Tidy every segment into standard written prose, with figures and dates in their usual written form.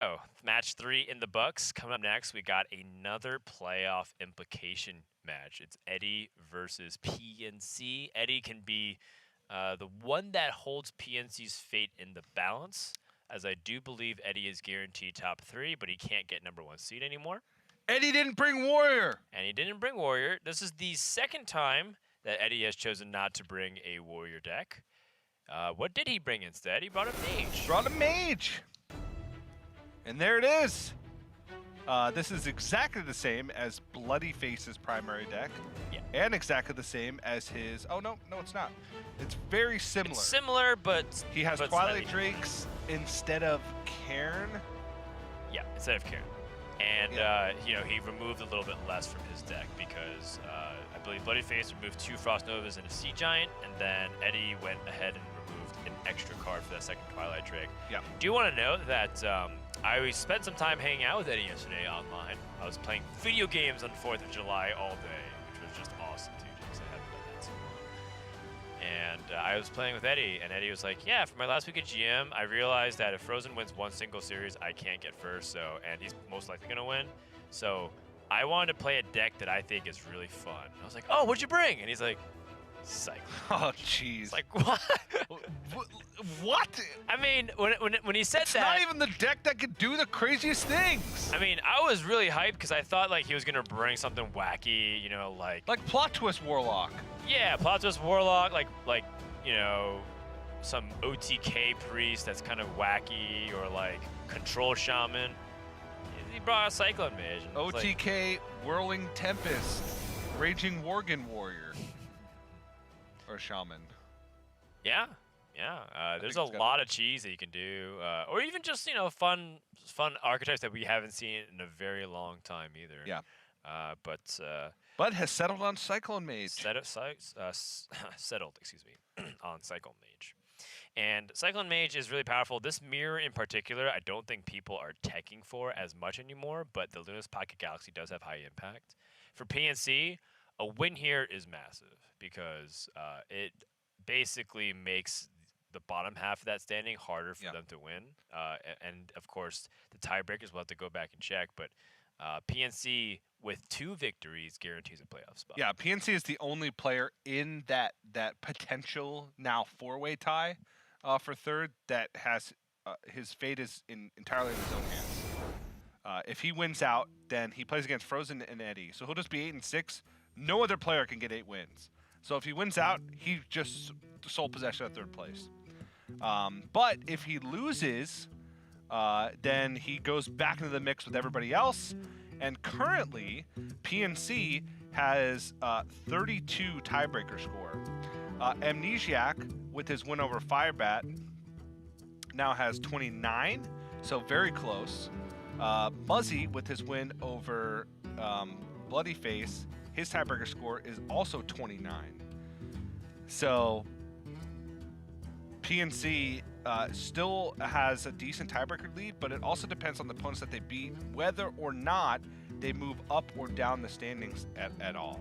Oh, match 3 in the books. Coming up next, we got another playoff implication match. It's Eddie versus PNC. Eddie can be the one that holds PNC's fate in the balance, as I do believe Eddie is guaranteed top 3, but he can't get #1 seed anymore. Eddie didn't bring Warrior. And he didn't bring Warrior. This is the second time that Eddie has chosen not to bring a Warrior deck. What did he bring instead? He brought a Mage. Brought a Mage. And there it is. This is exactly the same as Bloody Face's primary deck. Yeah. And exactly the same as his... Oh, no, it's not. It's very similar. It's similar, but... He has Twilight Drakes instead of Cairn. Yeah, instead of Cairn. And, Yeah. he removed a little bit less from his deck because I believe Bloody Face removed 2 Frost Novas and a Sea Giant, and then Eddie went ahead and removed an extra card for that second Twilight Drake. Yeah. Do you want to know that I spent some time hanging out with Eddie yesterday online? I was playing video games on 4th of July all day, which was just awesome too, because I haven't done that so long. And I was playing with Eddie, and Eddie was like, yeah, for my last week at GM, I realized that if Frozen wins one single series, I can't get first, and he's most likely going to win. So I wanted to play a deck that I think is really fun. I was like, oh, what'd you bring? And he's like, Cyclone. Oh, jeez. Like, what? What? I mean, when he said It's that... not even the deck that could do the craziest things. I mean, I was really hyped because I thought, like, he was going to bring something wacky, like... Like Plot Twist Warlock. Yeah, Plot Twist Warlock, like some OTK priest that's kind of wacky, or, like, Control Shaman. He brought a Cyclone Mage. And OTK Whirling Tempest. Raging Worgen Warrior. Or Shaman. Yeah. There's a lot of cheese that you can do, or even just fun archetypes that we haven't seen in a very long time either. Yeah. But has settled on Cyclone Mage. Settled, excuse me, on Cyclone Mage. And Cyclone Mage is really powerful. This mirror in particular, I don't think people are teching for as much anymore, but the Luna's Pocket Galaxy does have high impact. For PNC, a win here is massive because it basically makes the bottom half of that standing harder for them to win. And of course, the tiebreakers will have to go back and check, but PNC with 2 victories guarantees a playoff spot. Yeah, PNC is the only player in that potential now 4-way tie for third that has his fate is entirely in his own hands. If he wins out, then he plays against Frozen and Eddie, so he'll just be 8-6. No other player can get 8 wins. So if he wins out, he just sole possession of 3rd place. But if he loses, then he goes back into the mix with everybody else. And currently, PNC has 32 tiebreaker score. Amnesiac, with his win over Firebat, now has 29, so very close. Muzzy, with his win over Bloody Face, his tiebreaker score is also 29. So PNC still has a decent tiebreaker lead, but it also depends on the opponents that they beat, whether or not they move up or down the standings at all.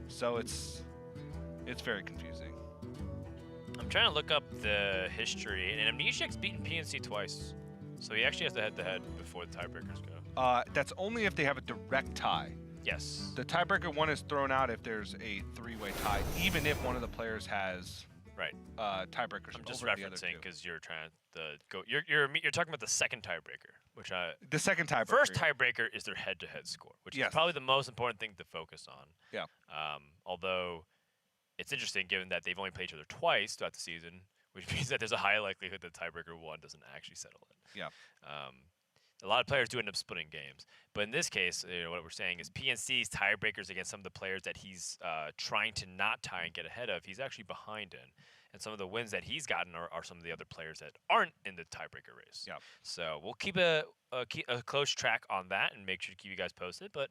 So it's very confusing. I'm trying to look up the history, and Amnesiac's beaten PNC twice. So he actually has the head-to-head before the tiebreakers go. That's only if they have a direct tie. Yes. The tiebreaker one is thrown out if there's a 3-way tie, even if one of the players has tiebreakers. I'm just referencing because you're trying to go. You're talking about the second tiebreaker, which the second tiebreaker. First tiebreaker is their head-to-head score, which is probably the most important thing to focus on. Yeah. Although it's interesting given that they've only played each other twice throughout the season, which means that there's a high likelihood that tiebreaker 1 doesn't actually settle it. Yeah. A lot of players do end up splitting games. But in this case, what we're saying is PNC's tiebreakers against some of the players that he's trying to not tie and get ahead of, he's actually behind in. And some of the wins that he's gotten are some of the other players that aren't in the tiebreaker race. Yeah. So we'll keep a close track on that and make sure to keep you guys posted, but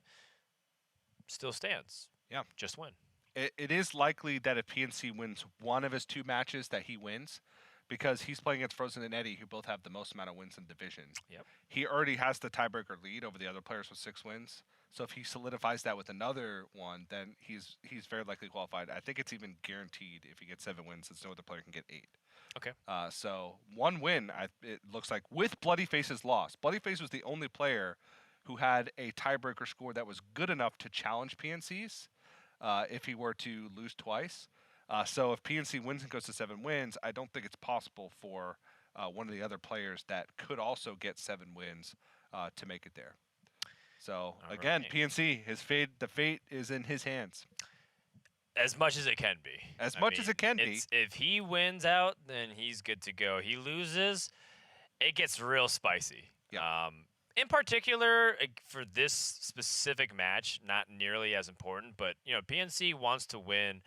still stands. Yeah. Just win. It is likely that if PNC wins one of his 2 matches that he wins, because he's playing against Frozen and Eddie, who both have the most amount of wins in the division. Yep. He already has the tiebreaker lead over the other players with 6 wins. So if he solidifies that with another one, then he's very likely qualified. I think it's even guaranteed if he gets 7 wins, since no other player can get 8. Okay. So 1 win, it looks like, with Bloody Face's loss. Bloody Face was the only player who had a tiebreaker score that was good enough to challenge PNC's if he were to lose twice. So if PNC wins and goes to 7 wins, I don't think it's possible for one of the other players that could also get 7 wins to make it there. So again, right. PNC, the fate is in his hands. As much as it can be. As much as it can be. If he wins out, then he's good to go. He loses, it gets real spicy. Yeah. In particular, for this specific match, not nearly as important, but PNC wants to win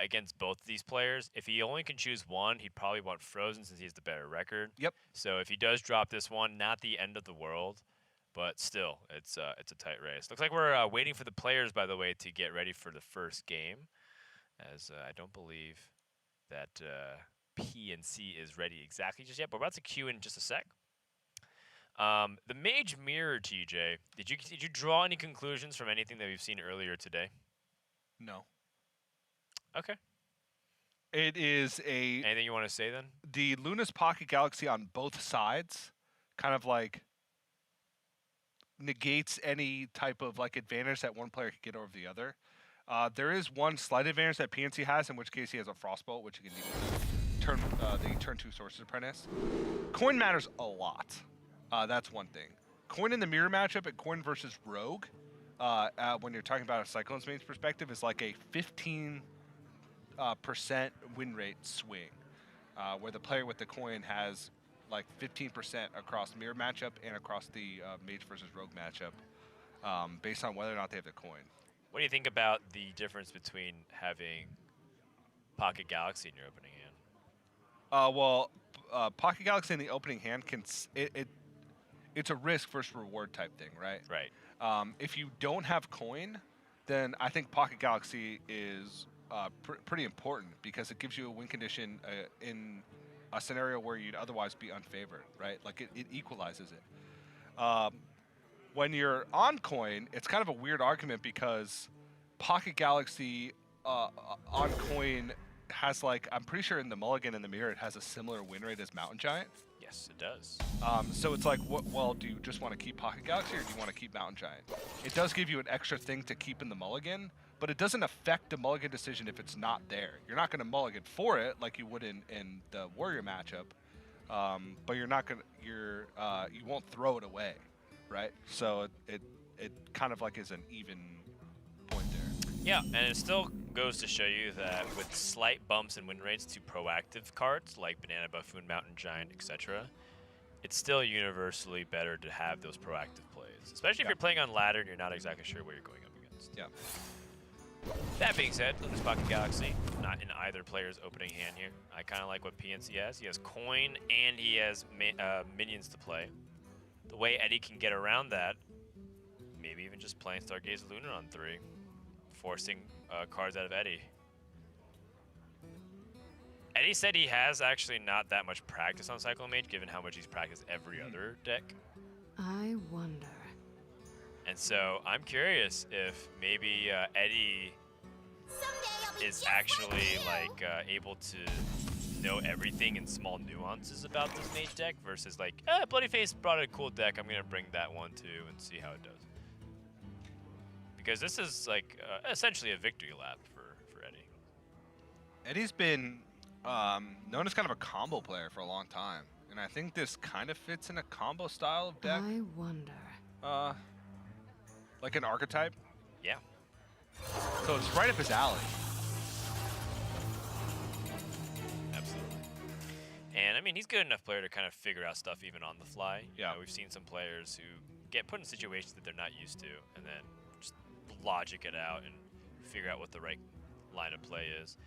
against both of these players. If he only can choose one, he'd probably want Frozen since he has the better record. Yep. So if he does drop this one, not the end of the world, but still, it's a tight race. Looks like we're waiting for the players, by the way, to get ready for the first game, as I don't believe that PNC is ready exactly just yet. But we're about to queue in just a sec. The Mage Mirror, TJ. Did you draw any conclusions from anything that we've seen earlier today? No. Okay. It is anything you want to say then? The Luna's Pocket Galaxy on both sides kind of like negates any type of like advantage that one player could get over the other. There is one slight advantage that PNC has, in which case he has a Frostbolt, which he can turn the turn 2 Sorcerer's Apprentice. Coin matters a lot. That's one thing. Coin in the mirror matchup at Coin versus Rogue, when you're talking about a Cyclone's Mains perspective, is like a 15% win rate swing, where the player with the coin has like 15% across mirror matchup and across the Mage versus Rogue matchup, based on whether or not they have the coin. What do you think about the difference between having Pocket Galaxy in your opening hand? Pocket Galaxy in the opening hand it's a risk versus reward type thing, right? Right. If you don't have coin, then I think Pocket Galaxy is pretty important because it gives you a win condition in a scenario where you'd otherwise be unfavored, right? Like it equalizes it. When you're on coin, it's kind of a weird argument because Pocket Galaxy on coin has, like, I'm pretty sure in the Mulligan and the Mirror it has a similar win rate as Mountain Giant. Yes, it does. So it's like, well, do you just want to keep Pocket Galaxy or do you want to keep Mountain Giant? It does give you an extra thing to keep in the Mulligan, but it doesn't affect the Mulligan decision if it's not there. You're not going to Mulligan for it like you would in the Warrior matchup, but you're not going to, you won't throw it away, right? So it kind of like is an even point there. Yeah, and it still goes to show you that with slight bumps in win rates to proactive cards like Banana Buffoon, Mountain Giant, etc., it's still universally better to have those proactive plays, especially if you're playing on ladder and you're not exactly sure what you're going up against. Yeah. That being said, Luna's Pocket Galaxy, not in either player's opening hand here. I kind of like what PNC has. He has coin and he has minions to play. The way Eddie can get around that, maybe even just playing Stargaze Luna on 3, forcing cards out of Eddie. Eddie said he has actually not that much practice on Cyclone Mage, given how much he's practiced every other deck. I wonder. And so I'm curious if maybe Eddie is actually like able to know everything in small nuances about this Mage deck versus like, Bloody Face brought a cool deck, I'm gonna bring that one too and see how it does. Because this is like essentially a victory lap for Eddie. Eddie's been known as kind of a combo player for a long time, and I think this kind of fits in a combo style of deck. I wonder. Like an archetype. Yeah. So it's right up his alley. Absolutely. And I mean, he's a good enough player to kind of figure out stuff even on the fly. Yeah. We've seen some players who get put in situations that they're not used to, and then just logic it out and figure out what the right line of play is.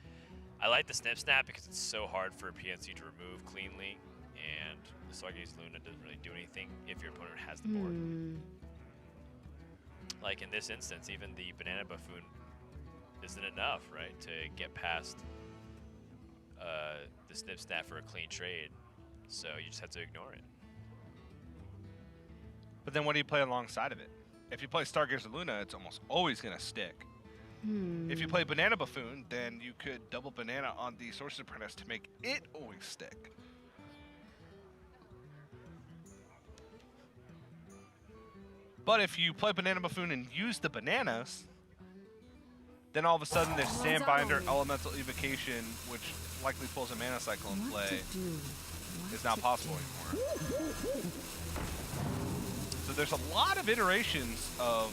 I like the Snip Snap because it's so hard for a PNC to remove cleanly, and the Stargaze Luna doesn't really do anything if your opponent has the board. Like in this instance, even the Banana Buffoon isn't enough, right, to get past the Snip Snap for a clean trade. So you just have to ignore it. But then what do you play alongside of it? If you play Stargazer Luna, it's almost always going to stick. If you play Banana Buffoon, then you could double Banana on the Sorcerer's Apprentice to make it always stick. But if you play Banana Buffoon and use the bananas, then all of a sudden there's Sandbinder, Elemental Evocation, which likely pulls a Mana Cycle in play, is not possible anymore. So there's a lot of iterations of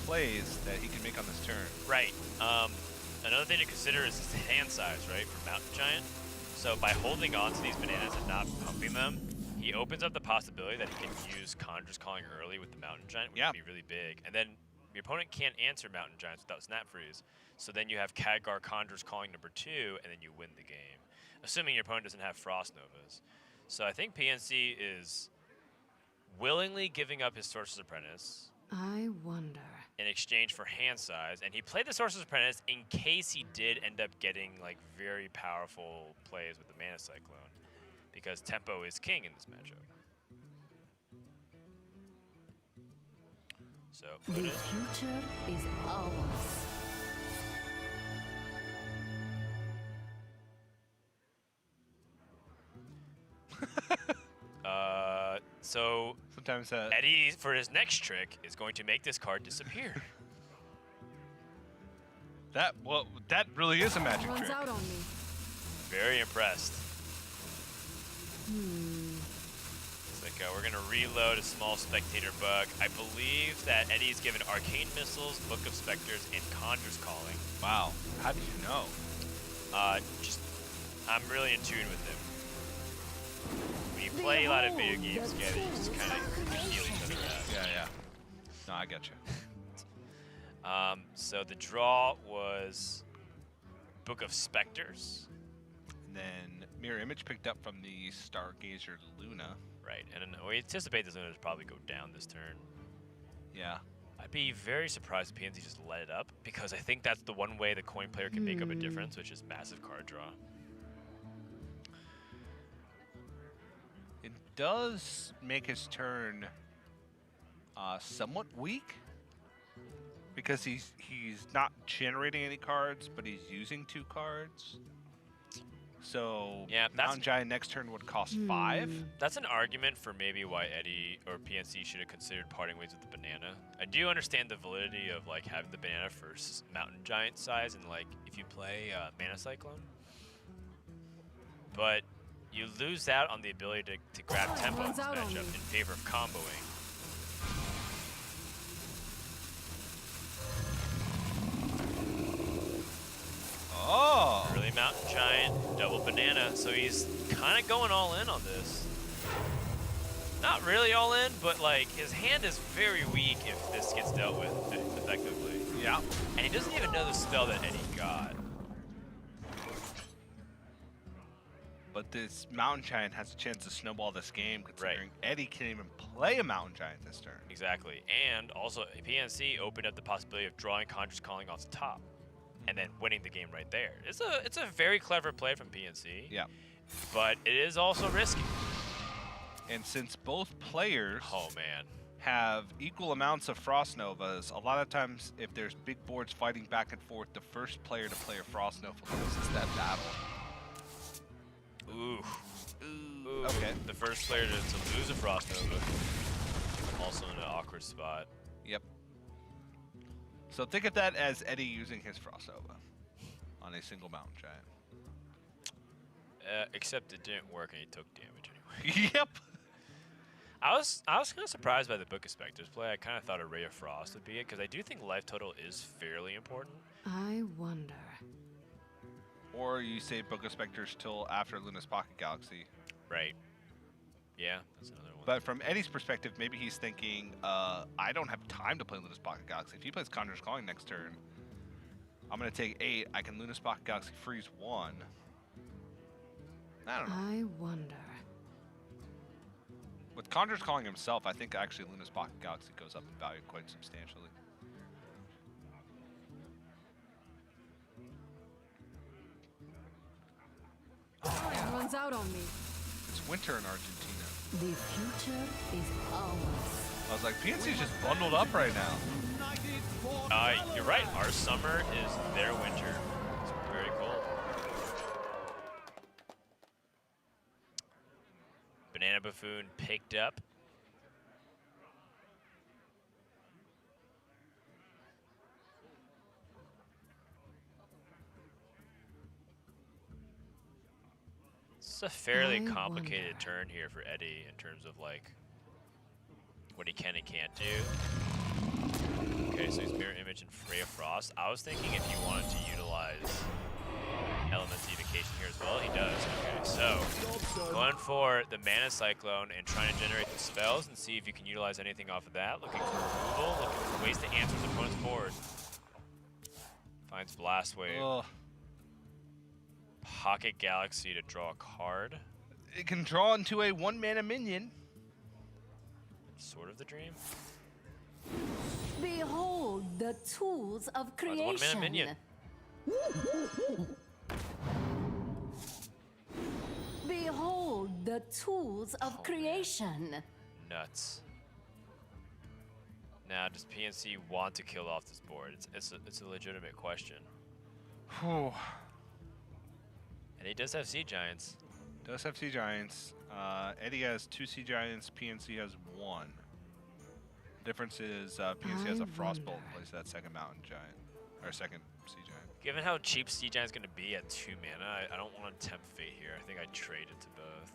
plays that he can make on this turn. Right. Another thing to consider is his hand size, right, for Mountain Giant. So by holding on to these bananas and not pumping them, he opens up the possibility that he can use Conjur's Calling early with the Mountain Giant, which would be really big. And then your opponent can't answer Mountain Giants without Snap Freeze. So then you have Khadgar Conjur's Calling #2, and then you win the game, assuming your opponent doesn't have Frost Novas. So I think PNC is willingly giving up his Sorcerer's Apprentice. I wonder. In exchange for hand size, and he played the Sorcerer's Apprentice in case he did end up getting like very powerful plays with the Mana Cyclone, because tempo is king in this matchup. So The future is ours. So Sometimes Eddie, for his next trick, is going to make this card disappear. that really is a magic Runs trick. out on me. Very impressed. It's like we're gonna reload a small spectator bug. I believe that Eddie's given Arcane Missiles, Book of Specters, and Conjur's Calling. Wow, how did you know? I'm really in tune with him. When you play a lot of video games together, you just kind of feel each other out. Yeah. No, I got you. So the draw was Book of Specters. And then Mirror Image picked up from the Stargazer Luna. Right, and we anticipate this Luna to probably go down this turn. Yeah. I'd be very surprised if PNC just let it up, because I think that's the one way the coin player can make up a difference, which is massive card draw. It does make his turn somewhat weak, because he's not generating any cards, but he's using 2 cards. So Mountain Giant next turn would cost 5. That's an argument for maybe why Eddie or PNC should have considered parting ways with the banana. I do understand the validity of like having the banana for Mountain Giant size, and like if you play Mana Cyclone, but you lose out on the ability to grab tempo in this matchup in favor of comboing. Oh! Early Mountain Giant, double banana, so he's kind of going all in on this. Not really all in, but like his hand is very weak if this gets dealt with effectively. Yeah. And he doesn't even know the spell that Eddie got. But this Mountain Giant has a chance to snowball this game, considering Eddie can't even play a Mountain Giant this turn. Exactly, and also PNC opened up the possibility of drawing Conjur's Calling off the top, and then winning the game right there. It's a very clever play from PNC. Yeah. But it is also risky. And since both players man, have equal amounts of Frost Novas, a lot of times if there's big boards fighting back and forth, the first player to play a Frost Nova loses that battle. Ooh. Okay. The first player to lose a Frost Nova, also in an awkward spot. Yep. So think of that as Eddie using his Frost Nova on a single Mountain Giant. Except it didn't work and he took damage anyway. Yep. I was kind of surprised by the Book of Specters play. I kind of thought a Ray of Frost would be it, because I do think life total is fairly important. I wonder. Or you save Book of Specters till after Luna's Pocket Galaxy. Right. Yeah, that's another one. But from Eddie's perspective, maybe he's thinking, I don't have time to play Luna's Pocket Galaxy. If he plays Conjur's Calling next turn, I'm going to take 8. I can Luna's Pocket Galaxy freeze 1. I don't know. I wonder. With Conjur's Calling himself, I think actually Luna's Pocket Galaxy goes up in value quite substantially. Runs out on me. It's winter in Argentina. The future is ours. I was like, PNC's just bundled up right now. You're right. Our summer is their winter. It's very cold. Banana Buffoon picked up. It's a fairly complicated turn here for Eddie in terms of like what he can and can't do. Okay, so he's Mirror Image and Ray of Frost. I was thinking if you wanted to utilize Element Evocation here as well, he does. Okay, so going for the Mana Cyclone and trying to generate the spells and see if you can utilize anything off of that. Looking for removal, looking for ways to answer his opponent's board. Finds Blast Wave. Ugh. Pocket Galaxy to draw a card. It can draw into a 1-mana minion. Sort of the dream. Behold the tools of Oh, it's a 1-mana creation. minion. Behold the tools of Oh, man. creation. Nuts. Now, does PNC want to kill off this board? It's a legitimate question. Whew. And he does have Sea Giants. Does have Sea Giants. Eddie has 2 Sea Giants. PNC has 1. Difference is PNC has a Frostbolt in place of that second Mountain Giant. Or second Sea Giant. Given how cheap Sea Giant's going to be at 2 mana, I don't want to tempt fate here. I think I'd trade it to both.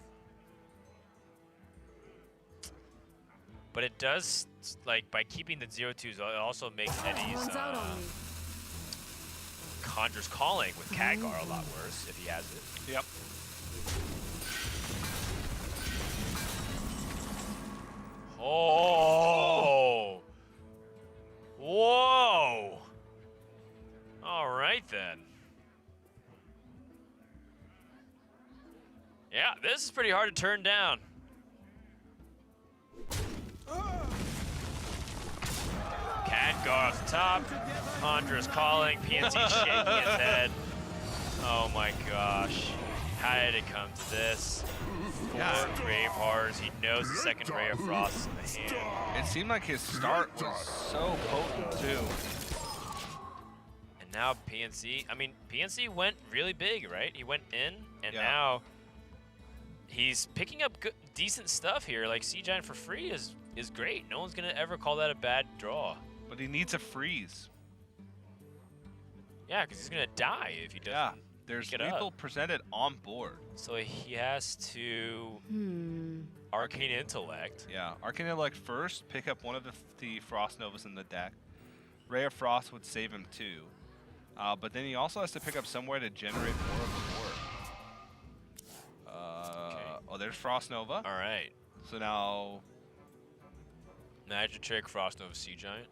But it does, like, by keeping the 0/2s, it also makes Eddie's Runs out on me. Conjure's Calling with Khadgar a lot worse if he has it. Yep. Oh! Whoa! All right then. Yeah, this is pretty hard to turn down. Khadgar off the top. Conjurer's Calling. PNC shaking his head. Oh my gosh. How did it come to this? 4 Grave Horrors. He knows the second Ray of Frost is in the hand. It seemed like his start was so potent too. And now PNC, I mean, PNC went really big, right? He went in, and Yeah. now he's picking up good, decent stuff here. Like Sea Giant for free is great. No one's gonna ever call that a bad draw. But he needs a freeze. Yeah, because he's gonna die if he doesn't. Yeah. There's pick it lethal up. presented on board. So he has to Hmm. Arcane Intellect. Yeah. Arcane Intellect first, pick up one of the Frost Novas in the deck. Ray of Frost would save him too. But then he also has to pick up somewhere to generate more of the board. Oh, there's Frost Nova. All right. So now, Magic Trick, Frost Nova, Sea Giant.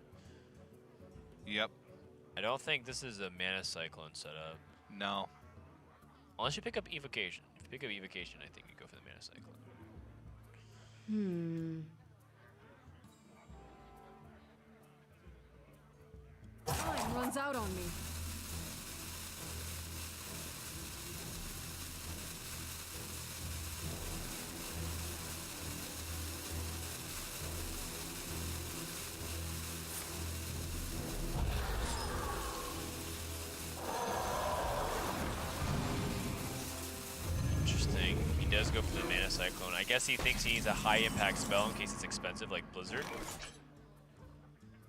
yep. I don't think this is a Mana Cyclone setup. No. Unless you pick up Evocation. If you pick up Evocation, I think you go for the Mana Cyclone. Time runs out on me. Interesting. He does go for the Mana Cyclone. I guess he thinks he needs a high impact spell in case it's expensive, like Blizzard.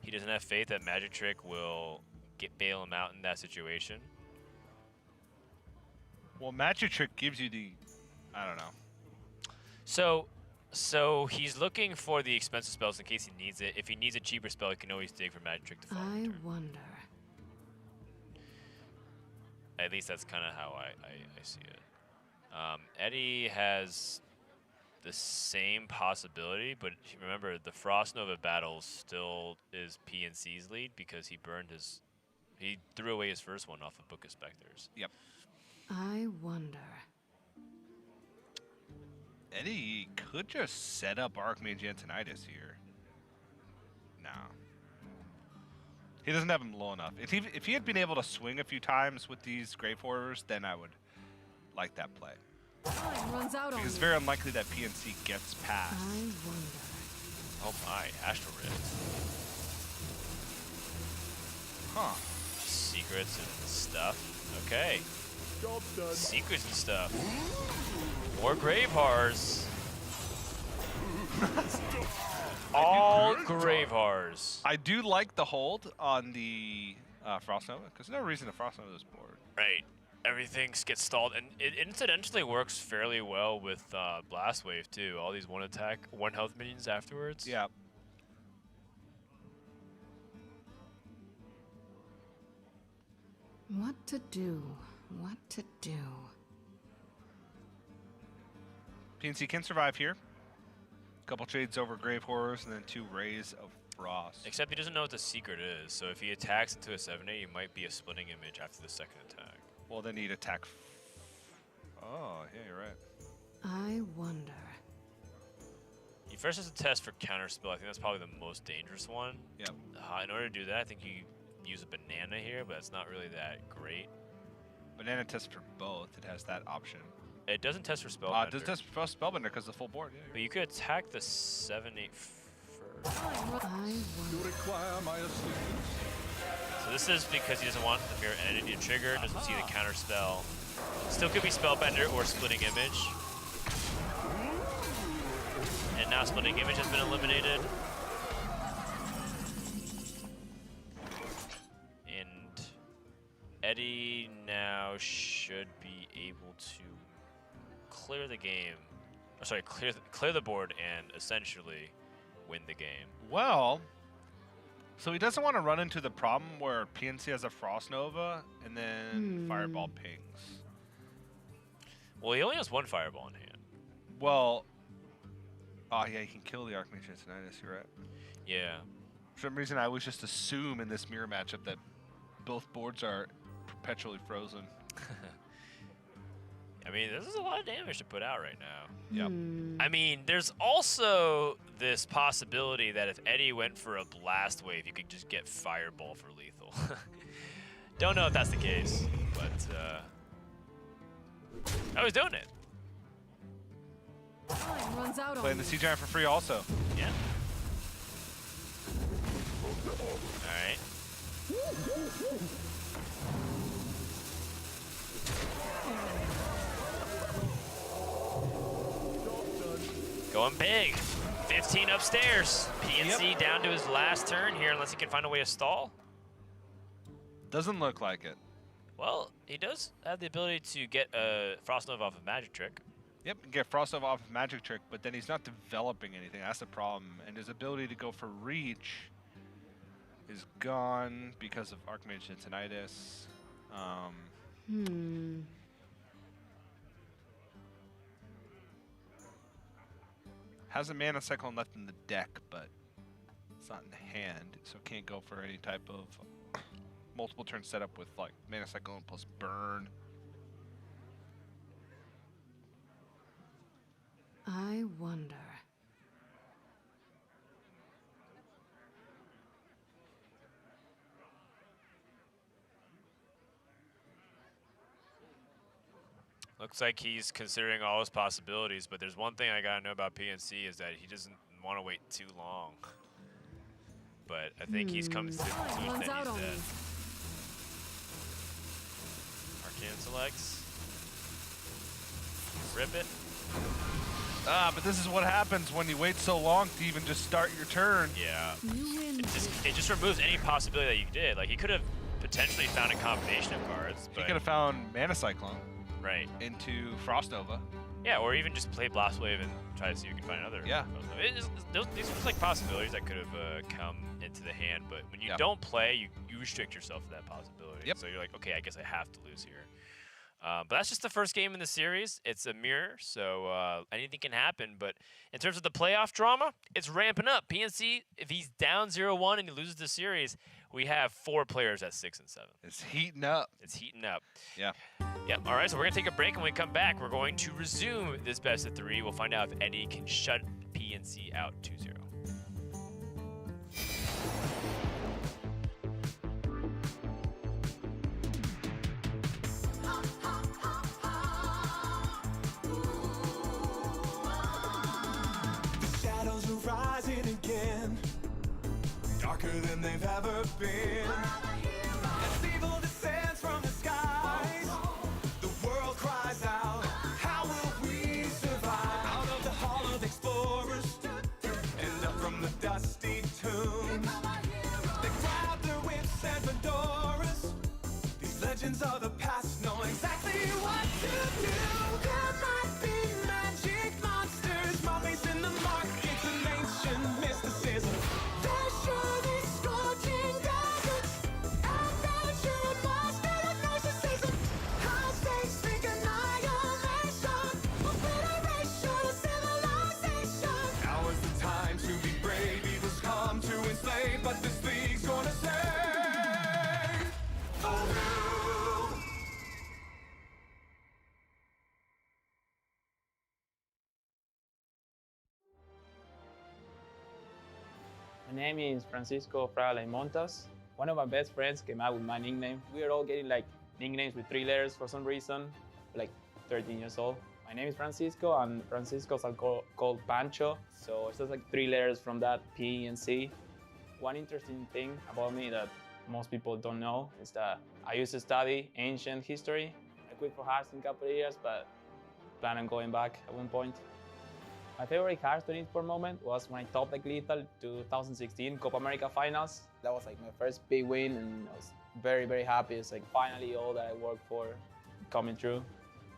He doesn't have faith that Magic Trick will bail him out in that situation. Well, Magic Trick gives you the, I don't know. So he's looking for the expensive spells in case he needs it. If he needs a cheaper spell, he can always dig for Magic Trick to fall I in turn. wonder. At least that's kind of how I see it. Eddie has the same possibility, but remember, the Frost Nova battle still is PNC's lead because he threw away his first one off of Book of Specters. Yep. I wonder. Eddie could just set up Archmage Antonidas here. No. He doesn't have him low enough. If he had been able to swing a few times with these Grave Horrors, then I would like that play. Time runs out on Because me. it's very unlikely that PNC gets past I wonder. Oh my, Astral Rift. Huh. Secrets and stuff. Okay. Job done. Secrets and stuff. More Grave Hearts. All Grave Hearts. I do like the hold on the Frost Nova, because no reason to Frost Nova this board. Right. Everything gets stalled, and it incidentally works fairly well with Blast Wave too. All these one attack, one health minions afterwards. Yeah. What to do? What to do? PNC can survive here. Couple trades over Grave Horrors, and then 2 Rays of Frost. Except he doesn't know what the secret is, so if he attacks into a 7-8, he might be a splitting image after the second attack. Well, then he'd attack. Oh, yeah, you're right. I wonder. He first has to test for counterspell. I think that's probably the most dangerous one. Yep. In order to do that, I think you use a banana here, but it's not really that great. Banana test for both. It has that option. It doesn't test for spellbender. It does test for Spellbender because the full board. Yeah, But you could attack the 7-8 first. I You wonder. require my assistance? So this is because he doesn't want the mirror entity to trigger, doesn't see the counter spell. Still could be spellbender or splitting image. And now splitting image has been eliminated. And Eddie now should be able to clear the game. Oh, sorry, clear the board and essentially win the game. Well, so he doesn't want to run into the problem where PNC has a Frost Nova and then Fireball pings. Well, he only has one fireball in hand. Well, oh yeah, he can kill the Archmage Tinnitus, you're right. Yeah. For some reason, I always just assume in this mirror matchup that both boards are perpetually frozen. I mean, this is a lot of damage to put out right now. Yep. I mean, there's also this possibility that if Eddie went for a blast wave, you could just get fireball for lethal. Don't know if that's the case, but I was doing it. Time runs out on Playing me. the Sea Giant for free also. Yeah. All right. Going big. 15 upstairs. PNC down to his last turn here, unless he can find a way to stall. Doesn't look like it. Well, he does have the ability to get a Frost Nova off of Magic Trick. Yep, and get Frost Nova off of Magic Trick, but then he's not developing anything. That's the problem. And his ability to go for Reach is gone because of Archmage Tinnitus. Has a Mana Cyclone left in the deck, but it's not in the hand, so can't go for any type of multiple turn setup with like Mana Cyclone plus Burn. I wonder. Looks like he's considering all his possibilities, but there's one thing I gotta know about PNC is that he doesn't want to wait too long. But I think he's coming to the conclusion Runs that out he's on dead. me. Arcane selects. Rip it. But this is what happens when you wait so long to even just start your turn. Yeah. You win. It just removes any possibility that you did. Like, he could have potentially found a combination of cards, He but could have found Mana Cyclone right. into Frost Nova. Yeah, or even just play Blast Wave and try to see if you can find another. Yeah. These are just like possibilities that could have come into the hand, but when you Yeah. don't play, you restrict yourself to that possibility. Yep. So you're like, okay, I guess I have to lose here. But that's just the first game in the series. It's a mirror, so anything can happen. But in terms of the playoff drama, it's ramping up. PNC, if he's down 0-1 and he loses the series, we have 4 players at 6 and 7. It's heating up. It's heating up. Yeah. Yep. All right, so we're going to take a break. And when we come back, we're going to resume this best of 3. We'll find out if Eddie can shut PNC out 2-0. Shadows are rising again. darker than they've ever been. As evil descends from the skies, the world cries out, how will we survive? Out of the hall of explorers, and up from the dusty tombs, they grab their whips and fedoras. These legends of the past know exactly what to do. There might be magic monsters, mummies in the markets, and ancient mysticism. There's surely scorching deserts, and natural monster of narcissism. How they speak annihilation, obliteration of civilization. Now is the time to be brave. Evil's come to enslave, but this league's gonna save the world. My name is Francisco Frale Montas. One of my best friends came out with my nickname. We are all getting like nicknames with 3 letters for some reason, like 13 years old. My name is Francisco, and Francisco's called Pancho, so it's just like 3 letters from that, PNC. One interesting thing about me that most people don't know is that I used to study ancient history. I quit for Hearthstone a couple of years, but plan on going back at one point. My favorite Hearthstone Esports moment was when I topped like Lethal 2016 Copa America Finals. That was like my first big win, and I was very, very happy. It's like finally all that I worked for coming true.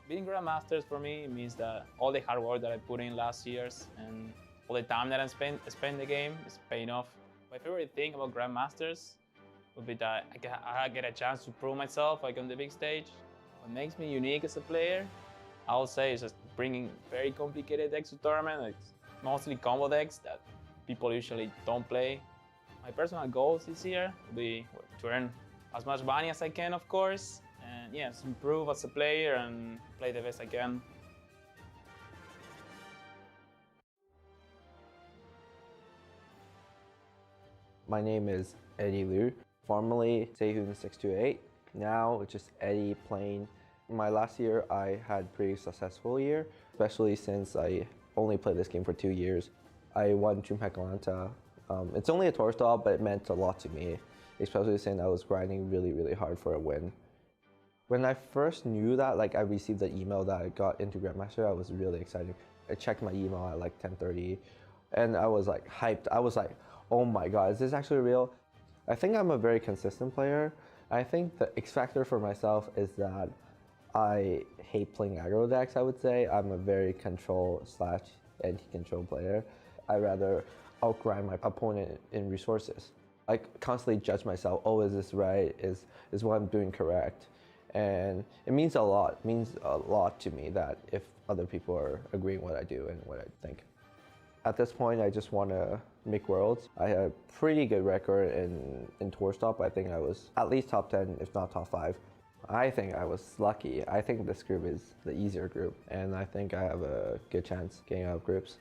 Being Grandmasters for me means that all the hard work that I put in last years and all the time that I spent the game is paying off. My favorite thing about Grandmasters would be that I get a chance to prove myself like on the big stage. What makes me unique as a player, I would say, is just bringing very complicated decks to tournament, like mostly combo decks that people usually don't play. My personal goals this year will be to earn as much money as I can, of course, and yes, improve as a player and play the best I can. My name is Eddie Liu, formerly Sehun628. Now it's just Eddie plain. My last year I had a pretty successful year, especially since I only played this game for 2 years. I won DreamHack Atlanta. It's only a tour stall, but it meant a lot to me, especially since I was grinding really, really hard for a win. When I first knew that, like I received the email that I got into Grandmaster, I was really excited. I checked my email at like 10:30, and I was like hyped. I was like, oh my god, is this actually real? I think I'm a very consistent player. I think the X factor for myself is that I hate playing aggro decks, I would say. I'm a very control/anti-control player. I rather outgrind my opponent in resources. I constantly judge myself, oh, is this right? Is what I'm doing correct? And it means a lot. It means a lot to me that if other people are agreeing what I do and what I think. At this point, I just want to make Worlds. I had a pretty good record in tour stop. I think I was at least top 10, if not top 5. I think I was lucky. I think this group is the easier group, and I think I have a good chance getting out of groups.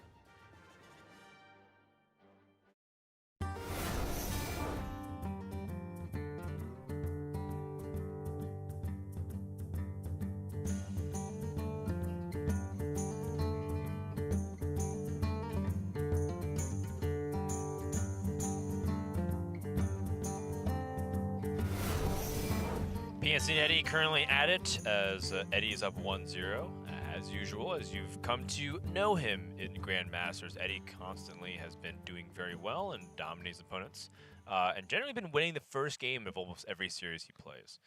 PNC and Eddie currently at it, as Eddie is up 1-0. As usual, as you've come to know him in Grandmasters, Eddie constantly has been doing very well and dominates opponents, and generally been winning the first game of almost every series he plays.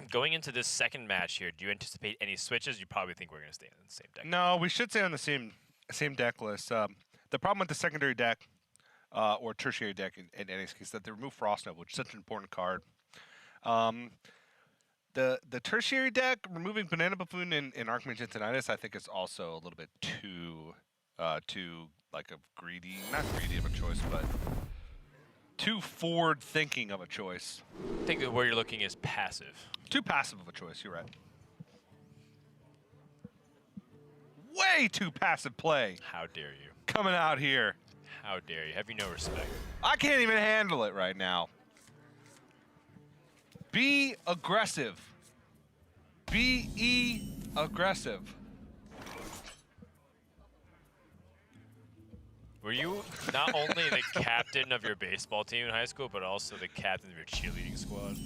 Going into this second match here, do you anticipate any switches? You probably think we're going to stay on the same deck. No, we should stay on the same deck list. The problem with the secondary deck, or tertiary deck in any case, is that they remove Frost Nova, which is such an important card. The tertiary deck, removing Banana Buffoon and Archmage Antonitis, I think is also a little bit too like a greedy, not greedy of a choice, but too forward thinking of a choice. I think that where you're looking is passive. Too passive of a choice, you're right. Way too passive play. How dare you? Coming out here. How dare you? Have you no respect? I can't even handle it right now. Be aggressive. Be aggressive. Were you not only the captain of your baseball team in high school, but also the captain of your cheerleading squad?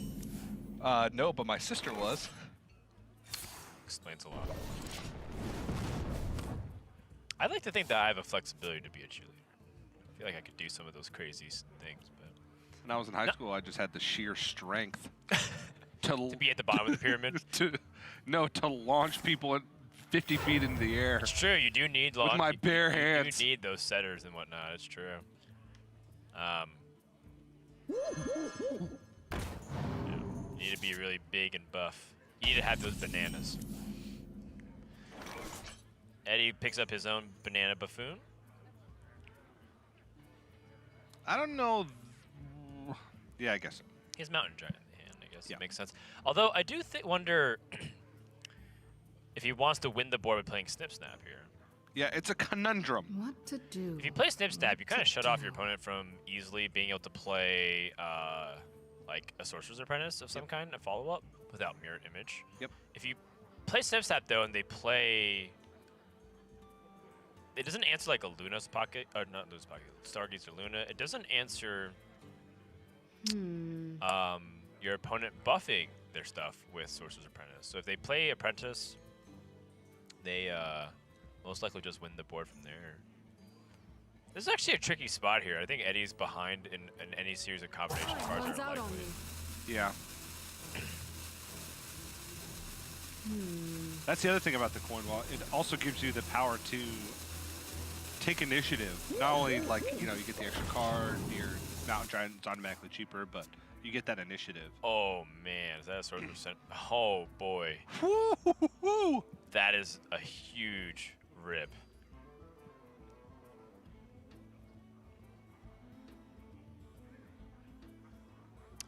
No, but my sister was. Explains a lot. I'd like to think that I have a flexibility to be a cheerleader. I feel like I could do some of those crazy things, but When I was in high school, I just had the sheer strength to be at the bottom of the pyramid. to launch people at 50 feet into the air. It's true. You do need long. With my bare You hands. do need those setters and whatnot. It's true. Yeah. You need to be really big and buff. You need to have those bananas. Eddie picks up his own banana buffoon. I don't know. Yeah, I guess so. He has Mountain Giant in the hand. I guess Yeah. it makes sense. Although I do wonder if he wants to win the board by playing Snip Snap here. Yeah, it's a conundrum. What to do? If you play Snip Snap, you kind of to shut off your do? opponent from easily being able to play like a Sorcerer's Apprentice of some kind, a follow-up, without Mirror Image. Yep. If you play Snip Snap, though, and they play... It doesn't answer like a Luna's Pocket, or not Luna's Pocket, Stargazer Luna. It doesn't answer your opponent buffing their stuff with Sorcerer's Apprentice. So if they play Apprentice, they most likely just win the board from there. This is actually a tricky spot here. I think Eddie's behind in any series of combination cards Runs are out on likely. me. Yeah. That's the other thing about the coin wall. It also gives you the power to take initiative. Not only like, you know, you get the extra card, your Mountain Giant's automatically cheaper, but you get that initiative. Oh man, is that a Sorcerer's percent? Oh boy, Woo-hoo-hoo-hoo! that is a huge rip.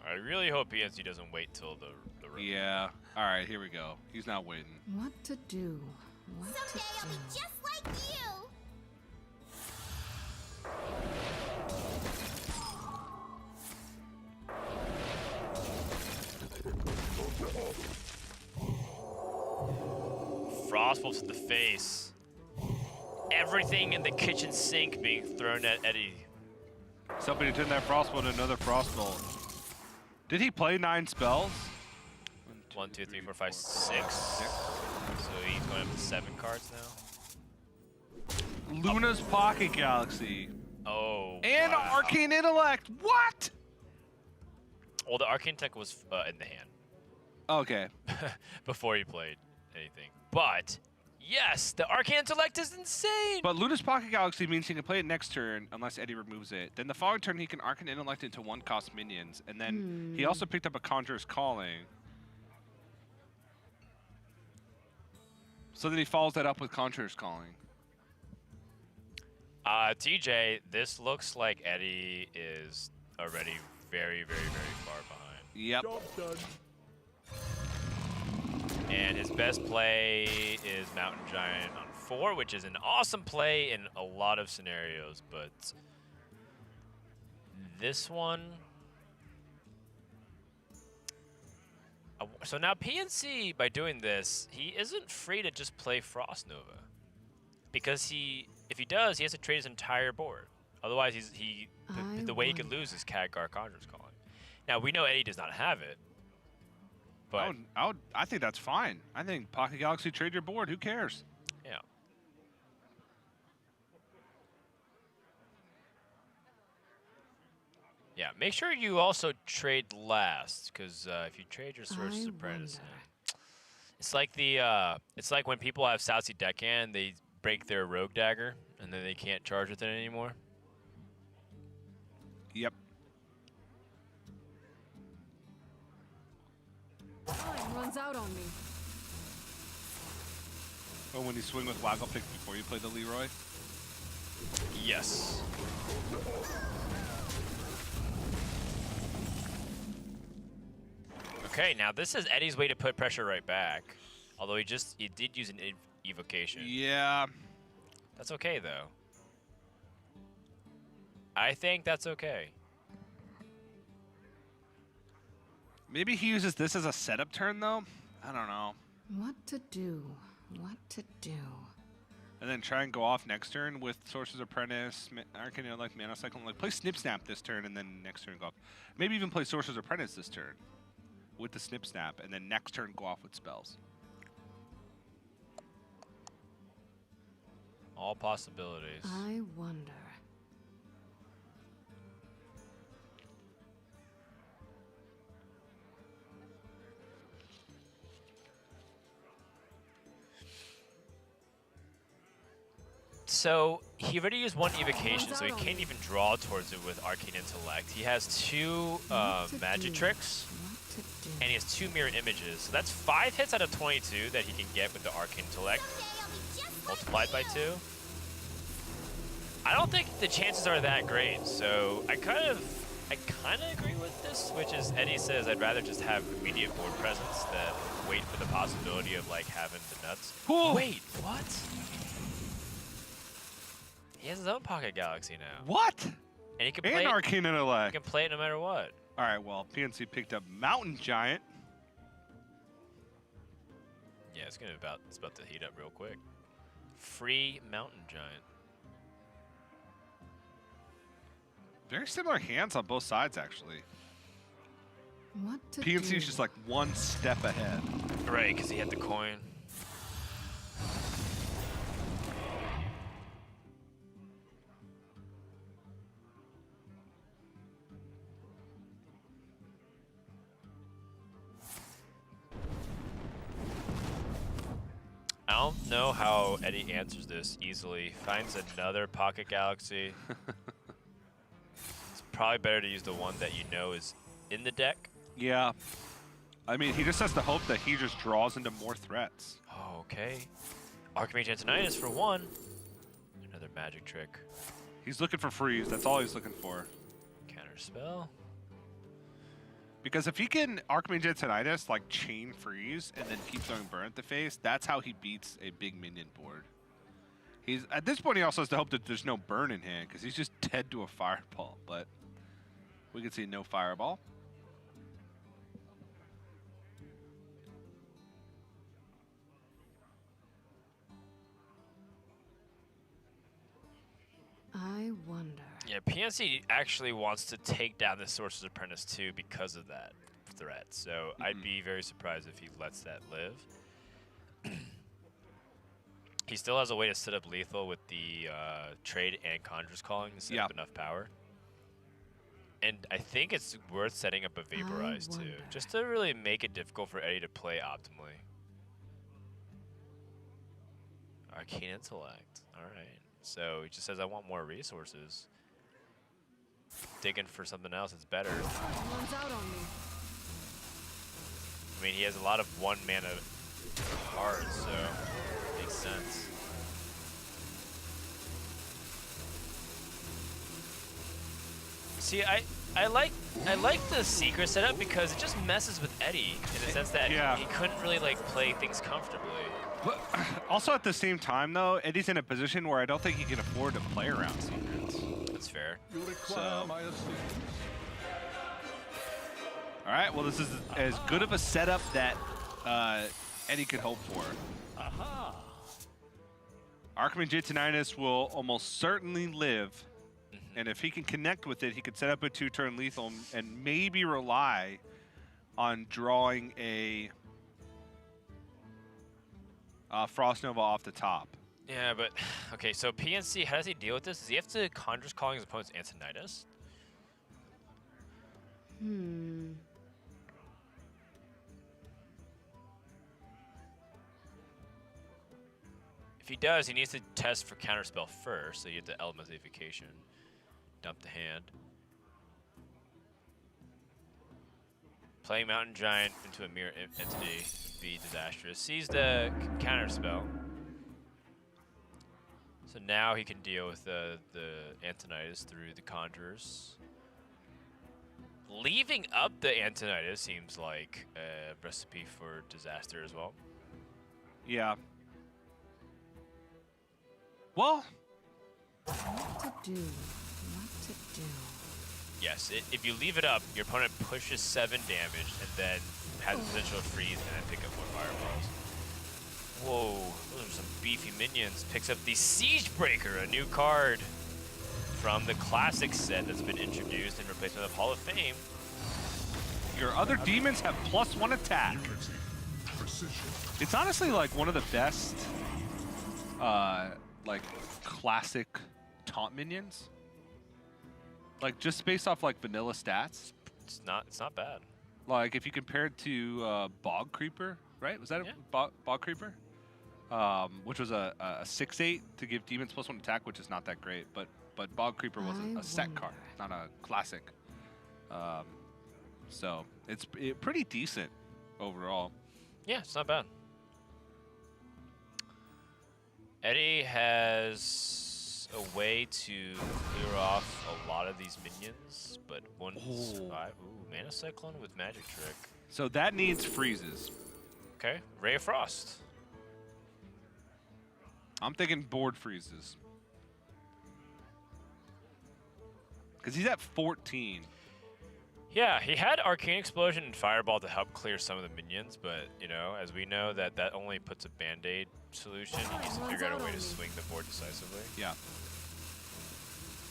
I really hope PNC doesn't wait till the rip. Yeah. All right, here we go. He's not waiting. What to do? What to Someday I'll be do? just like you. Frostbolts to the face. Everything in the kitchen sink being thrown at Eddie. Somebody turned that frostbolt into another frostbolt. Did he play 9 spells? 1, 2, 3, 4, 5, 6. So he's going up to 7 cards now. Luna's Pocket Galaxy. Oh. And wow. Arcane Intellect. What? Well, the Arcane Tech was in the hand Okay. before he played anything. But yes, the Arcane Intellect is insane. But Luna's Pocket Galaxy means he can play it next turn unless Eddie removes it. Then the following turn he can Arcane Intellect into 1-cost minions. And then he also picked up a Conjurer's Calling. So then he follows that up with Conjurer's Calling. TJ, this looks like Eddie is already very, very, very far behind. Yep. Job done. And his best play is Mountain Giant on 4, which is an awesome play in a lot of scenarios, but this one... So now PNC, by doing this, he isn't free to just play Frost Nova. Because if he does, he has to trade his entire board. Otherwise, the way he could lose is Khadgar Conjurer's Calling. Now, we know Eddie does not have it. But I think that's fine. I think Pocket Galaxy, trade your board. Who cares? yeah. Yeah, make sure you also trade last, because if you trade your Sorcerer's Apprentice, it's like it's like when people have Southsea Deckhand, they break their Rogue Dagger, and then they can't charge with it anymore. Yep. Time runs out on me. Oh, when you swing with Waggle Pick before you play the Leroy? Yes. Okay, now this is Eddie's way to put pressure right back. Although he did use an evocation. Yeah. That's okay though. I think that's okay. Maybe he uses this as a setup turn, though? I don't know. What to do? What to do? And then try and go off next turn with Sorcerer's Apprentice, Arcane Intellect, Mana Cycle. Like play Snip Snap this turn and then next turn go off. Maybe even play Sorcerer's Apprentice this turn with the Snip Snap and then next turn go off with spells. All possibilities. I wonder. So he already used one evocation, so he can't even draw towards it with Arcane Intellect. He has 2 magic tricks, and he has 2 mirror images. So that's 5 hits out of 22 that he can get with the Arcane Intellect, multiplied by 2. I don't think the chances are that great, so I kind of agree with this, which is Eddie says I'd rather just have immediate board presence than wait for the possibility of like having the nuts. Whoa. Wait, what? He has his own Pocket Galaxy now. What? And he can And play Arcane he Intellect. can play it no matter what. All right, well, PNC picked up Mountain Giant. Yeah, it's about to heat up real quick. Free Mountain Giant. Very similar hands on both sides, actually. What to PNC do? is just like one step ahead. Right, because he had the coin. I don't know how Eddie answers this easily. Finds another Pocket Galaxy. It's probably better to use the one that you know is in the deck. Yeah. I mean, he just has to hope that he just draws into more threats. Oh, okay. Archmage Antonidas for 1. Another magic trick. He's looking for freeze. That's all he's looking for. Counter spell. Because if he can Archmage Antonidas, like chain freeze, and then keep throwing burn at the face, that's how he beats a big minion board. He's at this point, he also has to hope that there's no burn in hand, because he's just dead to a fireball. But we can see no fireball. I wonder. Yeah, PNC actually wants to take down the Sorcerer's Apprentice too because of that threat. So I'd be very surprised if he lets that live. He still has a way to set up lethal with the trade and Conjurer's Calling to set up enough power. And I think it's worth setting up a Vaporize too, just to really make it difficult for Eddie to play optimally. Arcane Intellect. All right. So he just says, I want more resources. Digging for something else that's better. Runs out on me. I mean, he has a lot of 1 mana cards, so makes sense. See, I like the secret setup because it just messes with Eddie in the sense that he couldn't really like play things comfortably. But also at the same time, though, Eddie's in a position where I don't think he can afford to play around secrets. That's fair. You require my assistance. All right, well, this is as good of a setup that Eddie could hope for. Aha! Archmage Antonidas will almost certainly live, and if he can connect with it, he could set up a 2-turn lethal and maybe rely on drawing a Frost Nova off the top. Yeah, but okay. So PNC, how does he deal with this? Does he have to Conjurer's Calling his opponent's Antonidas? If he does, he needs to test for counterspell first, so you have to Elemental Evocation. Dump the hand. Playing Mountain Giant into a mirror entity would be disastrous. Sees the counterspell. So now he can deal with the Antonidas through the Conjurers. Leaving up the Antonidas seems like a recipe for disaster as well. Yeah. Well, What to do? What to do? Yes, if you leave it up, your opponent pushes 7 damage and then has the potential to freeze and then pick up more fireballs. Whoa, those are some beefy minions. Picks up the Siege Breaker, a new card from the classic set that's been introduced in replacement of Hall of Fame. Your other demons have +1 attack. It's honestly like one of the best, like classic taunt minions. Like just based off like vanilla stats. It's not bad. Like if you compare it to Bog Creeper, right? Was that Yeah. a Bog Creeper? Which was a 6/8 to give demons +1 attack, which is not that great. But Bog Creeper was a set card, not a classic. So it's pretty decent overall. Yeah, it's not bad. Eddie has a way to clear off a lot of these minions, but wouldn't survive. Ooh, Mana Cyclone with Magic Trick. So that needs freezes. Okay, Ray of Frost. I'm thinking board freezes. Because he's at 14. Yeah, he had Arcane Explosion and Fireball to help clear some of the minions, but, you know, as we know, that only puts a Band-Aid solution. He needs to figure out a way to swing the board decisively. Yeah.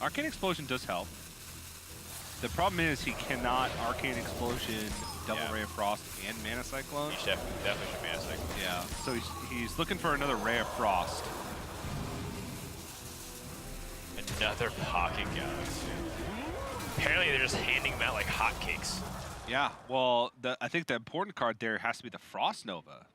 Arcane Explosion does help. The problem is he cannot Arcane Explosion, Double Ray of Frost, and Mana Cyclone. He definitely should Mana Cyclone. Yeah, so he's looking for another Ray of Frost. Another Pocket Galaxy. Apparently they're just handing them out like hotcakes. Yeah, well, I think the important card there has to be the Frost Nova.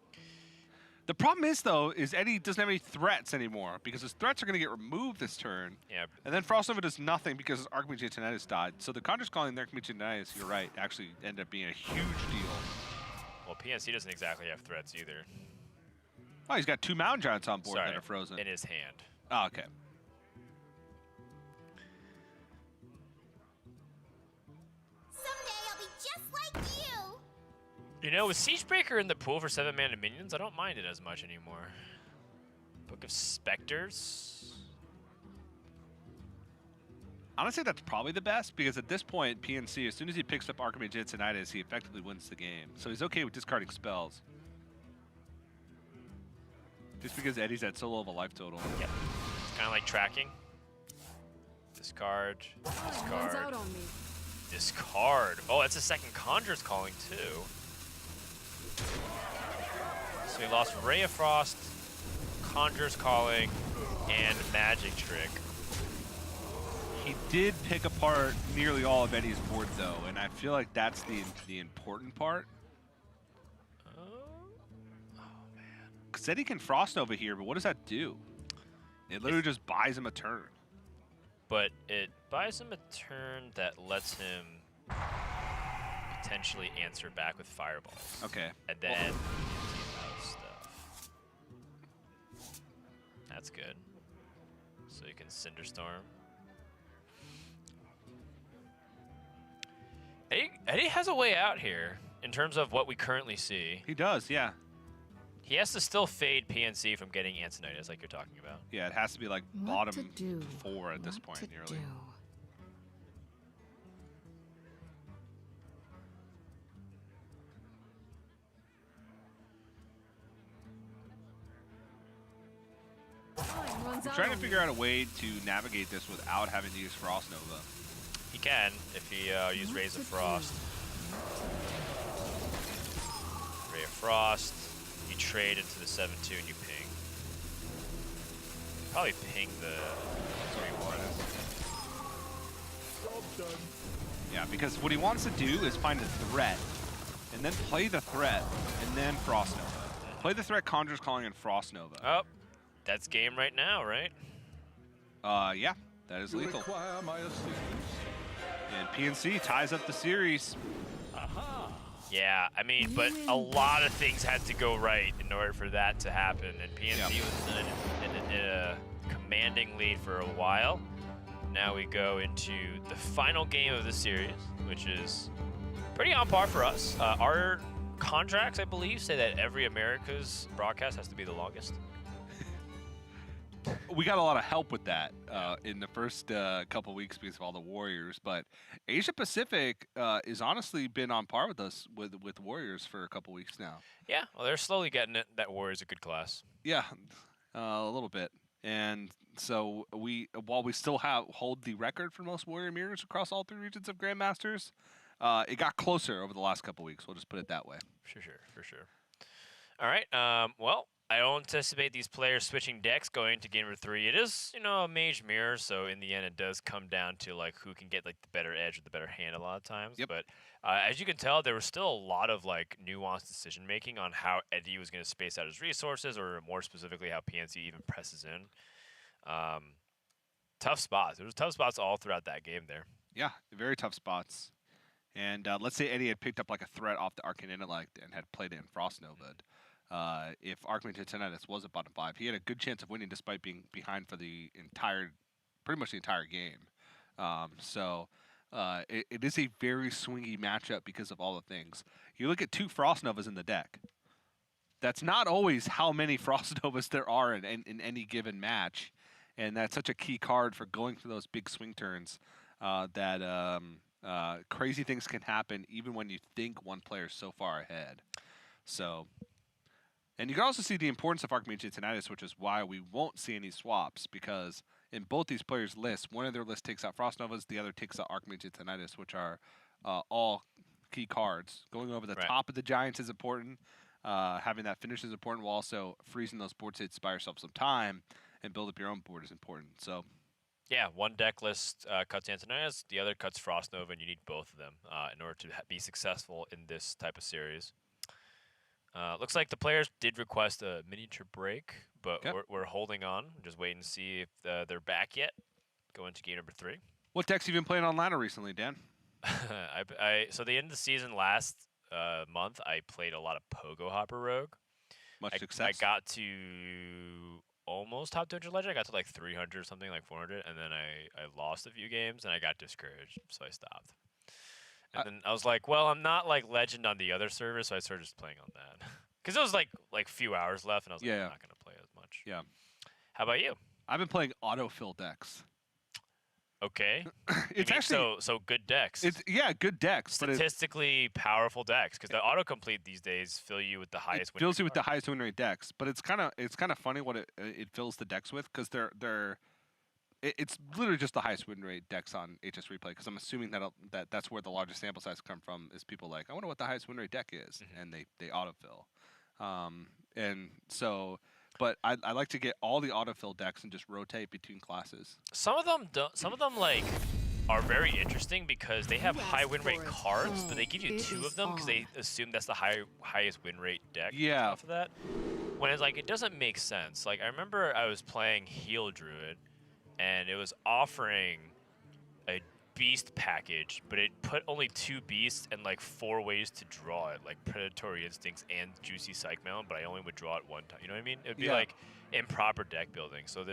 The problem is, though, is Eddie doesn't have any threats anymore because his threats are going to get removed this turn. Yeah. And then Frost Nova does nothing because Archmage Antonitis died. So the Conjurer's Calling and Archmage Antonitis, you're right, actually ended up being a huge deal. Well, PNC doesn't exactly have threats either. Oh, he's got 2 Mountain Giants on board Sorry, that are frozen. in his hand. Oh, okay. Someday I'll be just like you. You know, with Siegebreaker in the pool for 7 mana minions, I don't mind it as much anymore. Book of Specters. Honestly, that's probably the best because at this point, PNC, as soon as he picks up Archmage Antonitis, he effectively wins the game. So he's okay with discarding spells. Just because Eddie's at so low of a life total. Yep. It's kind of like tracking. Discard. Discard. Discard. Oh, that's a second Conjurer's Calling, too. So we lost Ray of Frost, Conjurer's Calling, and Magic Trick. He did pick apart nearly all of Eddie's board, though, and I feel like that's the important part. Oh, man. Because Eddie can Frost Nova here, but what does that do? It literally just buys him a turn. But it buys him a turn that lets him potentially answer back with Fireballs. Okay. And then he gives you stuff. That's good. So you can Cinderstorm. Eddie has a way out here in terms of what we currently see. He does, yeah. He has to still fade PNC from getting Antonitis like you're talking about. Yeah, it has to be like What bottom to do? 4 at this What point, to nearly. do? I'm trying to figure out a way to navigate this without having to use Frost Nova. He can if he use Rays of Frost. Ray of Frost. You trade into the 7/2 and you ping. Probably ping the 3/1. Yeah, because what he wants to do is find a threat, and then play the threat, and then Frost Nova. Play the threat, Conjurer's Calling, and Frost Nova. Oh, that's game right now, right? Yeah, that is You lethal. require my assistance. And PNC ties up the series. Aha! Yeah, I mean, but a lot of things had to go right in order for that to happen, and PNC was in a commanding lead for a while. Now we go into the final game of the series, which is pretty on par for us. Our contracts, I believe, say that every America's broadcast has to be the longest. we got a lot of help with that in the first couple weeks because of all the Warriors. But Asia Pacific is honestly been on par with us with Warriors for a couple weeks now. Yeah, well, they're slowly getting it. That Warriors a good class. Yeah, a little bit. And so while we still hold the record for most Warrior mirrors across all 3 regions of Grandmasters, it got closer over the last couple weeks. We'll just put it that way. For sure. All right. Well, I don't anticipate these players switching decks going into game number 3. It is, a mage mirror, so in the end, it does come down to like who can get like the better edge or the better hand a lot of times. Yep. But as you can tell, there was still a lot of like nuanced decision making on how Eddie was going to space out his resources, or more specifically, how PNC even presses in. Tough spots. There was tough spots all throughout that game there. Yeah, very tough spots. And let's say Eddie had picked up like a threat off the Arcane Intellect and had played it in Frost Nova. If Archmage Tinnitus was at bottom 5, he had a good chance of winning despite being behind for pretty much the entire game. It is a very swingy matchup because of all the things. You look at 2 Frost Novas in the deck. That's not always how many Frost Novas there are in any given match, and that's such a key card for going through those big swing turns that crazy things can happen even when you think one player is so far ahead. So. And you can also see the importance of Archmage Tinnitus, which is why we won't see any swaps, because in both these players' lists, one of their lists takes out Frost Novas, the other takes out Archmage Tinnitus, which are all key cards. Going over the top of the Giants is important. Having that finish is important, while also freezing those board states to buy yourself some time and build up your own board is important. So, yeah, one deck list cuts Antonius, the other cuts Frost Nova, and you need both of them in order to be successful in this type of series. Looks like the players did request a miniature break, but we're holding on. Just waiting to see if they're back yet. Go into game number 3. What decks have you been playing on ladder recently, Dan? So the end of the season last month, I played a lot of Pogo Hopper Rogue. Much success. I got to almost top 200 legend. I got to like 300 or something, like 400, and then I lost a few games and I got discouraged, so I stopped. And then I was like, well, I'm not like legend on the other server, so I started just playing on that. Because it was like few hours left, and I was like, I'm not going to play as much. Yeah. How about you? I've been playing autofill decks. Okay. It's actually so good decks. Good decks. Statistically powerful decks, because the autocomplete these days fill you with the highest win rate. Fills you with the highest win rate decks, but it's kind of funny what it fills the decks with, because it's literally just the highest win rate decks on HS Replay, because I'm assuming that's where the largest sample size come from, is people like, I wonder what the highest win rate deck is, and they autofill. And so, but I like to get all the autofill decks and just rotate between classes. Some of them like are very interesting because they have high win rate cards, but they give you 2 of them because they assume that's the highest win rate deck. Yeah. Off of that, when it's like, it doesn't make sense. Like, I remember I was playing Heal Druid, and it was offering a beast package, but it put only 2 beasts and like 4 ways to draw it, like Predatory Instincts and Juicy Psych Melon, but I only would draw it 1 time. You know what I mean? It'd be like improper deck building. So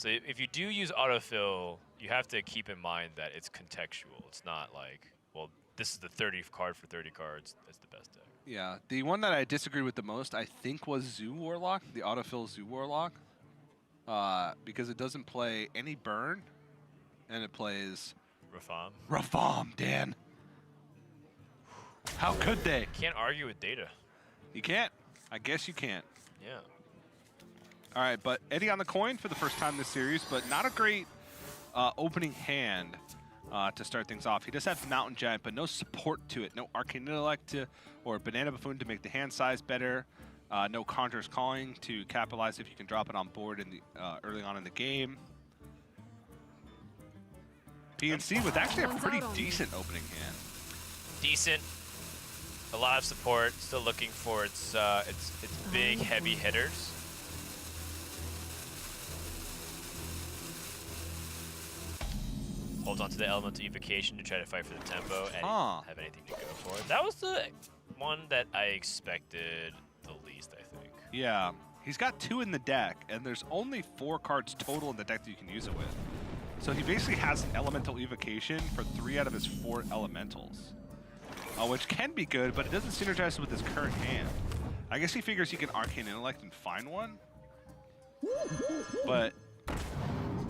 if you do use autofill, you have to keep in mind that it's contextual. It's not like, well, this is the 30th card for 30 cards. That's the best deck. Yeah. The one that I disagreed with the most, I think, was Zoo Warlock, the autofill Zoo Warlock. Because it doesn't play any burn, and it plays Rafam, Dan. How could they? Can't argue with data. You can't. I guess you can't. Yeah. All right, but Eddie on the coin for the first time this series, but not a great opening hand to start things off. He does have Mountain Giant, but no support to it. No Arcane Intellect or Banana Buffoon to make the hand size better. No Conjurer's Calling to capitalize if you can drop it on board in the early on in the game. PNC with actually a pretty decent opening hand. Decent. A lot of support. Still looking for its big, heavy hitters. Holds on to the Elemental Evocation to try to fight for the tempo and have anything to go for. That was the one that I expected the least, I think. Yeah, he's got 2 in the deck, and there's only 4 cards total in the deck that you can use it with. So he basically has an Elemental Evocation for 3 out of his 4 Elementals, which can be good, but it doesn't synergize with his current hand. I guess he figures he can Arcane Intellect and find one, but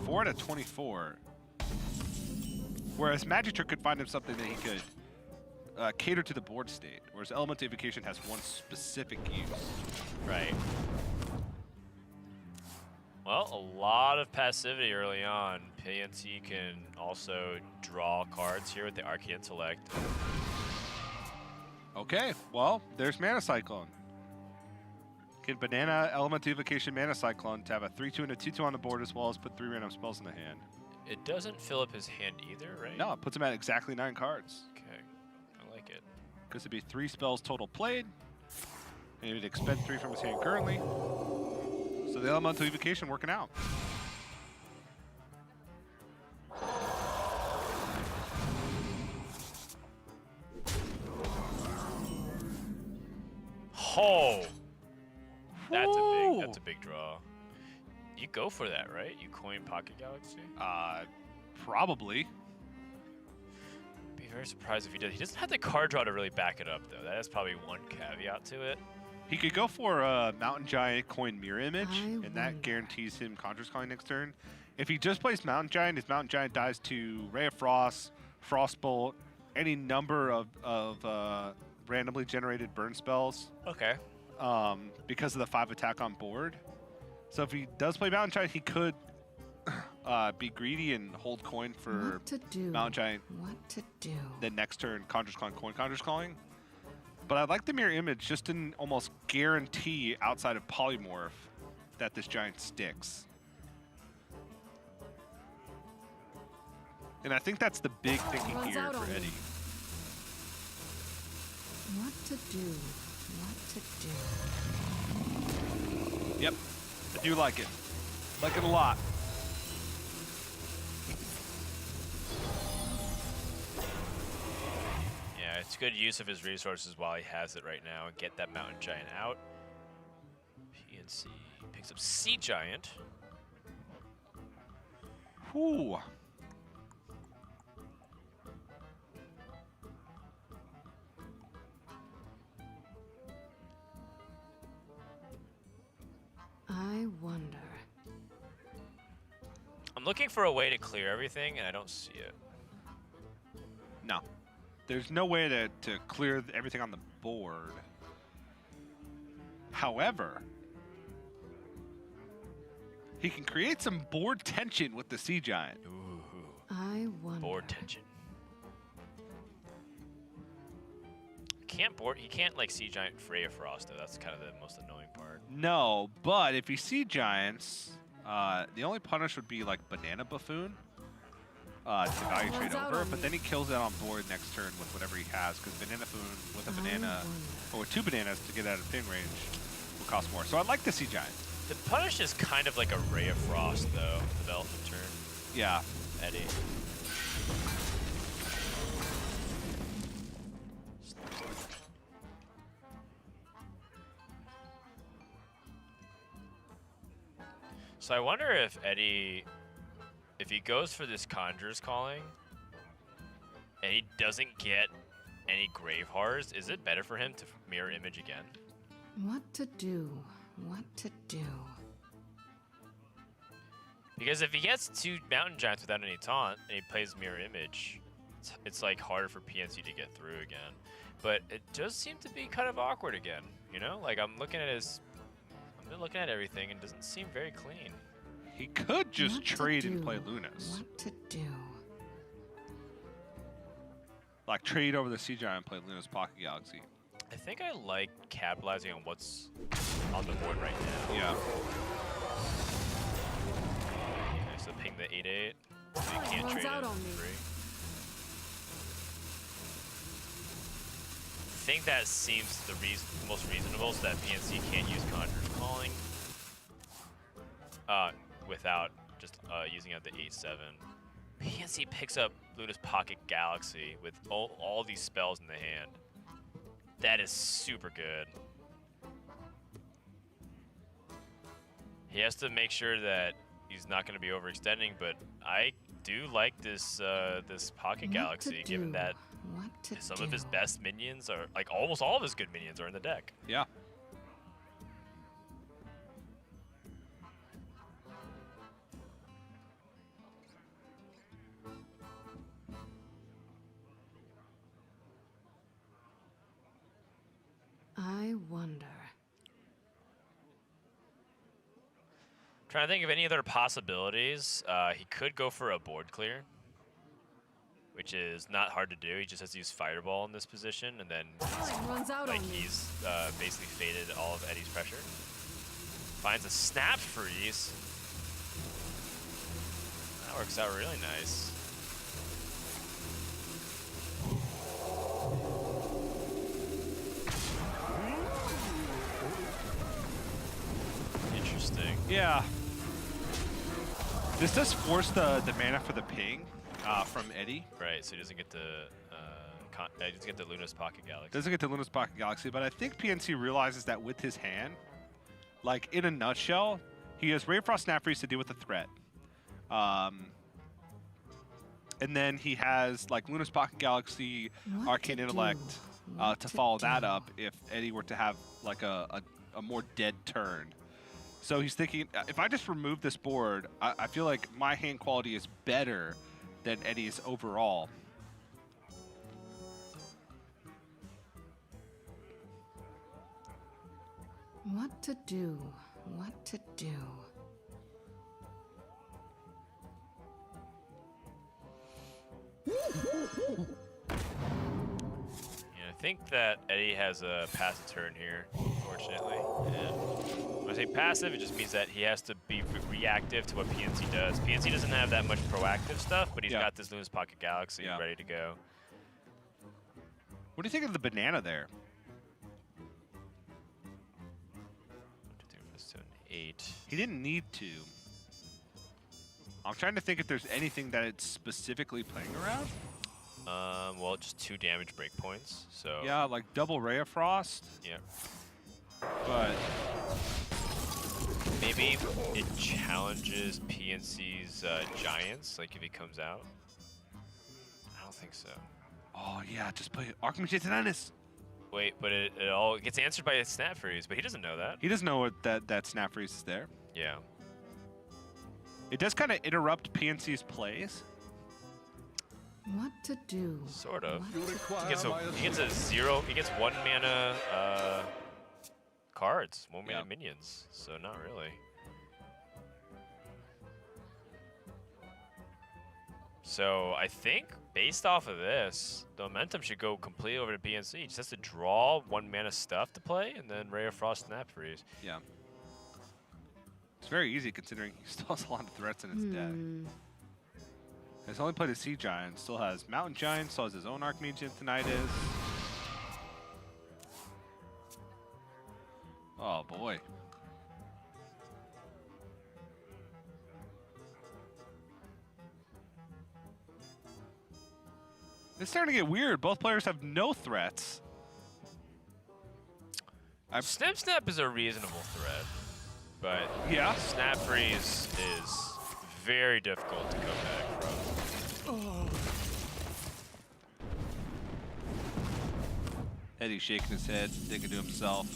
4 out of 24. Whereas Magic Trick could find him something that he could cater to the board state, whereas Elemental Evocation has one specific use. Right. Well, a lot of passivity early on. PNC can also draw cards here with the Arcane Intellect. Okay, well, there's Mana Cyclone. Can Banana Elemental Evocation Mana Cyclone to have a 3/2 and a 2/2 on the board, as well as put 3 random spells in the hand. It doesn't fill up his hand either, right? No, it puts him at exactly 9 cards. Okay, I like it. Because it'd be 3 spells total played, and he would expend 3 from his hand currently. So the Elemental Evocation working out. Oh, that's a big draw. You go for that, right? You coin Pocket Galaxy. Probably. Be very surprised if he does. He doesn't have the card draw to really back it up, though. That is probably one caveat to it. He could go for a Mountain Giant coin Mirror Image, and that guarantees him Conjurer's Calling next turn. If he just plays Mountain Giant, his Mountain Giant dies to Ray of Frost, Frostbolt, any number of randomly generated burn spells. Okay. Because of the 5 attack on board. So if he does play Mountain Giant, he could be greedy and hold coin for What to do? Mountain Giant. What to do? Then next turn, Conjurer's Calling, coin Conjurer's Calling. But I like the Mirror Image just to almost guarantee outside of Polymorph that this Giant sticks. And I think that's the big thinking Runs here out for on me. Eddie. What to do? What to do? Yep, I do like it. Like it a lot. Yeah, it's good use of his resources while he has it right now and get that Mountain Giant out. PNC picks up Sea Giant. Whew. I wonder. I'm looking for a way to clear everything, and I don't see it. No. There's no way to clear everything on the board. However, he can create some board tension with the Sea Giant. Ooh, I wonder. board tension. He can't like Sea Giant Freya Frost though. That's kind of the most annoying part. No, but if he Sea Giants, the only punish would be like Banana Buffoon to value trade over, but then he kills it on board next turn with whatever he has, because Banana Buffoon with a banana, or with 2 bananas to get out of ping range will cost more. So I like the Sea Giant. The punish is kind of like a Ray of Frost though. Development turn. Yeah. Eddie. So I wonder if Eddie, if he goes for this Conjurer's Calling, and he doesn't get any Grave Horrors, is it better for him to Mirror Image again? What to do? What to do? Because if he gets 2 Mountain Giants without any taunt, and he plays Mirror Image, it's like harder for PNC to get through again. But it does seem to be kind of awkward again, you know? Like I'm looking at everything and it doesn't seem very clean. He could just What to trade and do? play Lunas. What to do? Like trade over the Sea Giant and play Lunas Pocket Galaxy. I think I like capitalizing on what's on the board right now. Yeah. Okay, so ping the 8/8. So you can't Runs trade out it on for me. free. I think that seems the most reasonable, so that PNC can't use Conjurer's Calling without just using out the 8/7. PNC picks up Luna's Pocket Galaxy with all these spells in the hand. That is super good. He has to make sure that he's not going to be overextending, but I do like this this Pocket Galaxy, given that some of his best minions are, like almost all of his good minions are in the deck. Yeah. Trying to think of any other possibilities. He could go for a board clear, which is not hard to do. He just has to use Fireball in this position, and then Time runs out like on me. he's basically faded all of Eddie's pressure. Finds a snap freeze. That works out really nice. Interesting. Yeah. This does force the mana for the ping from Eddie. Right, so he doesn't get the he doesn't get the Luna's Pocket Galaxy. Doesn't get the Luna's Pocket Galaxy, but I think PNC realizes that with his hand, like in a nutshell, he has Ray of Frost Snap Freeze to deal with the threat. And then he has like Luna's Pocket Galaxy, What Arcane to do? Intellect What to to follow that do? up if Eddie were to have like a more dead turn. So he's thinking, if I just remove this board, I feel like my hand quality is better than Eddie's overall. What to do? What to do? Yeah, I think that Eddie has a passive turn here, unfortunately. And when I say passive, it just means that he has to be reactive to what PNC does. PNC doesn't have that much proactive stuff, but he's got this Luna's Pocket Galaxy ready to go. What do you think of the banana there? 8. He didn't need to. I'm trying to think if there's anything that it's specifically playing around. Well, just 2 damage breakpoints, so... Yeah, like double Ray of Frost. Yeah. But... maybe it challenges PNC's Giants, like if he comes out. I don't think so. Oh, yeah, just play Archmage Titanis. Wait, but it all gets answered by a Snap Freeze, but he doesn't know that. He doesn't know that Snap Freeze is there. Yeah. It does kind of interrupt PNC's plays. What to do? Sort of. What to He gets a 0. He gets 1 mana cards, 1 mana minions. So not really. So I think based off of this, the momentum should go completely over to PNC. He just has to draw 1 mana stuff to play, and then Ray of Frost Snap Freeze. Yeah. It's very easy considering he still has a lot of threats in his deck. He's only played a Sea Giant, still has Mountain Giant, still has his own Archmage Infinitus. Oh boy. It's starting to get weird. Both players have no threats. Snap is a reasonable threat, but yeah, Snap Freeze is very difficult to come back from. Eddie's shaking his head, thinking to himself,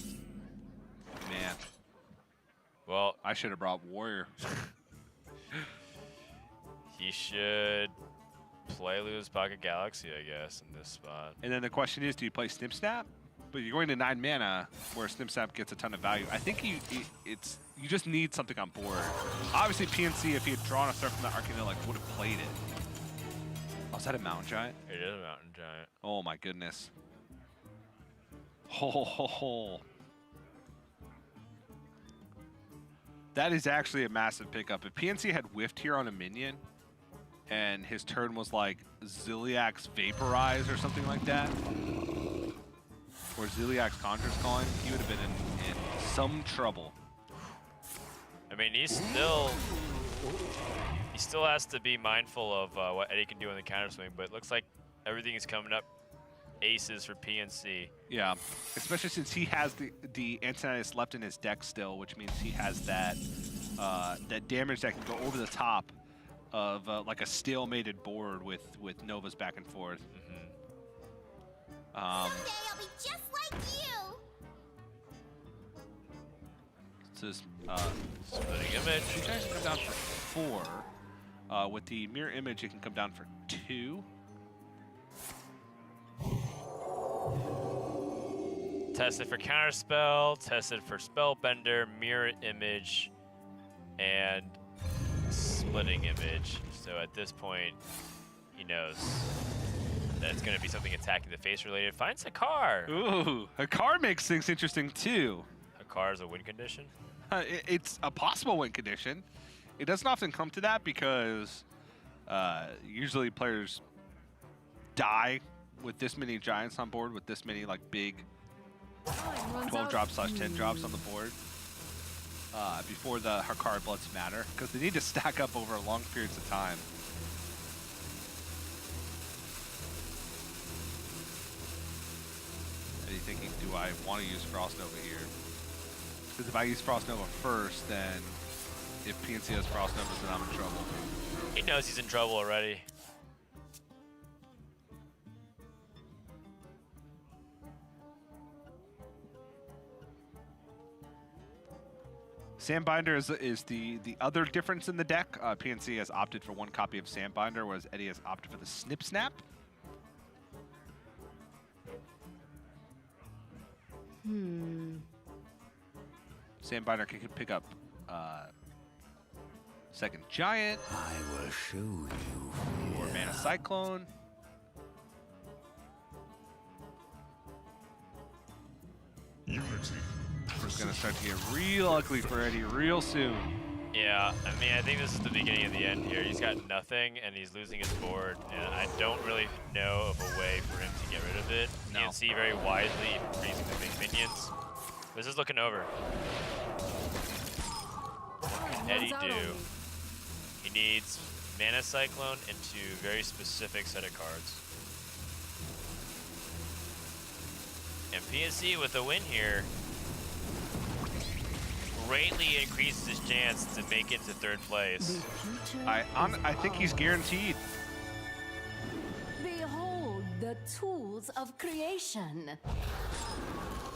man, well, I should have brought Warrior. He should play Luna's Pocket Galaxy, I guess, in this spot. And then the question is, do you play Snip Snap? But you're going to 9 mana, where Snip Snap gets a ton of value. I think you just need something on board. Obviously, PNC, if he had drawn a threat from the Arcane Intellect, would have played it. Oh, is that a Mountain Giant? It is a Mountain Giant. Oh my goodness. Ho ho ho. That is actually a massive pickup. If PNC had whiffed here on a minion, and his turn was like Ziliak's Vaporize or something like that, or Ziliak's Conjure's Calling, he would have been in some trouble. I mean, he still has to be mindful of what Eddie can do in the counter swing, but it looks like everything is coming up aces for PNC. Yeah, especially since he has the Antonius left in his deck still, which means he has that that damage that can go over the top of like a stalemated board with Novas back and forth. Someday I'll be just like you. This Splitting Image. you guys can come down for 4. With the Mirror Image, it can come down for 2. Tested for Counterspell, tested for Spellbender, Mirror Image. and splitting image. So at this point, he knows that it's going to be something attacking the face related. Finds a car. Ooh, a car makes things interesting too. A car is a win condition. It's a possible win condition. It doesn't often come to that because usually players die with this many giants on board, with this many like big 12 drops / 10 drops on the board before the Hakari Bloods matter, because they need to stack up over long periods of time. Are you thinking, do I want to use Frost Nova here? Because if I use Frost Nova first, then if PNC has Frost Novas, then I'm in trouble. He knows he's in trouble already. Sandbinder is the other difference in the deck. PNC has opted for one copy of Sandbinder, whereas Eddie has opted for the Snip Snap. Sandbinder can pick up second Giant. I will show you. Or Mana Cyclone. It's gonna start to get real ugly for Eddie real soon. Yeah, I mean, I think this is the beginning of the end here. He's got nothing, and he's losing his board, and I don't really know of a way for him to get rid of it. No. PNC very wisely freezing the big minions. This is looking over. What can Eddie do? He needs Mana Cyclone into a very specific set of cards. And PNC with a win here greatly increases his chance to make it to third place. I think he's guaranteed. Behold the tools of creation.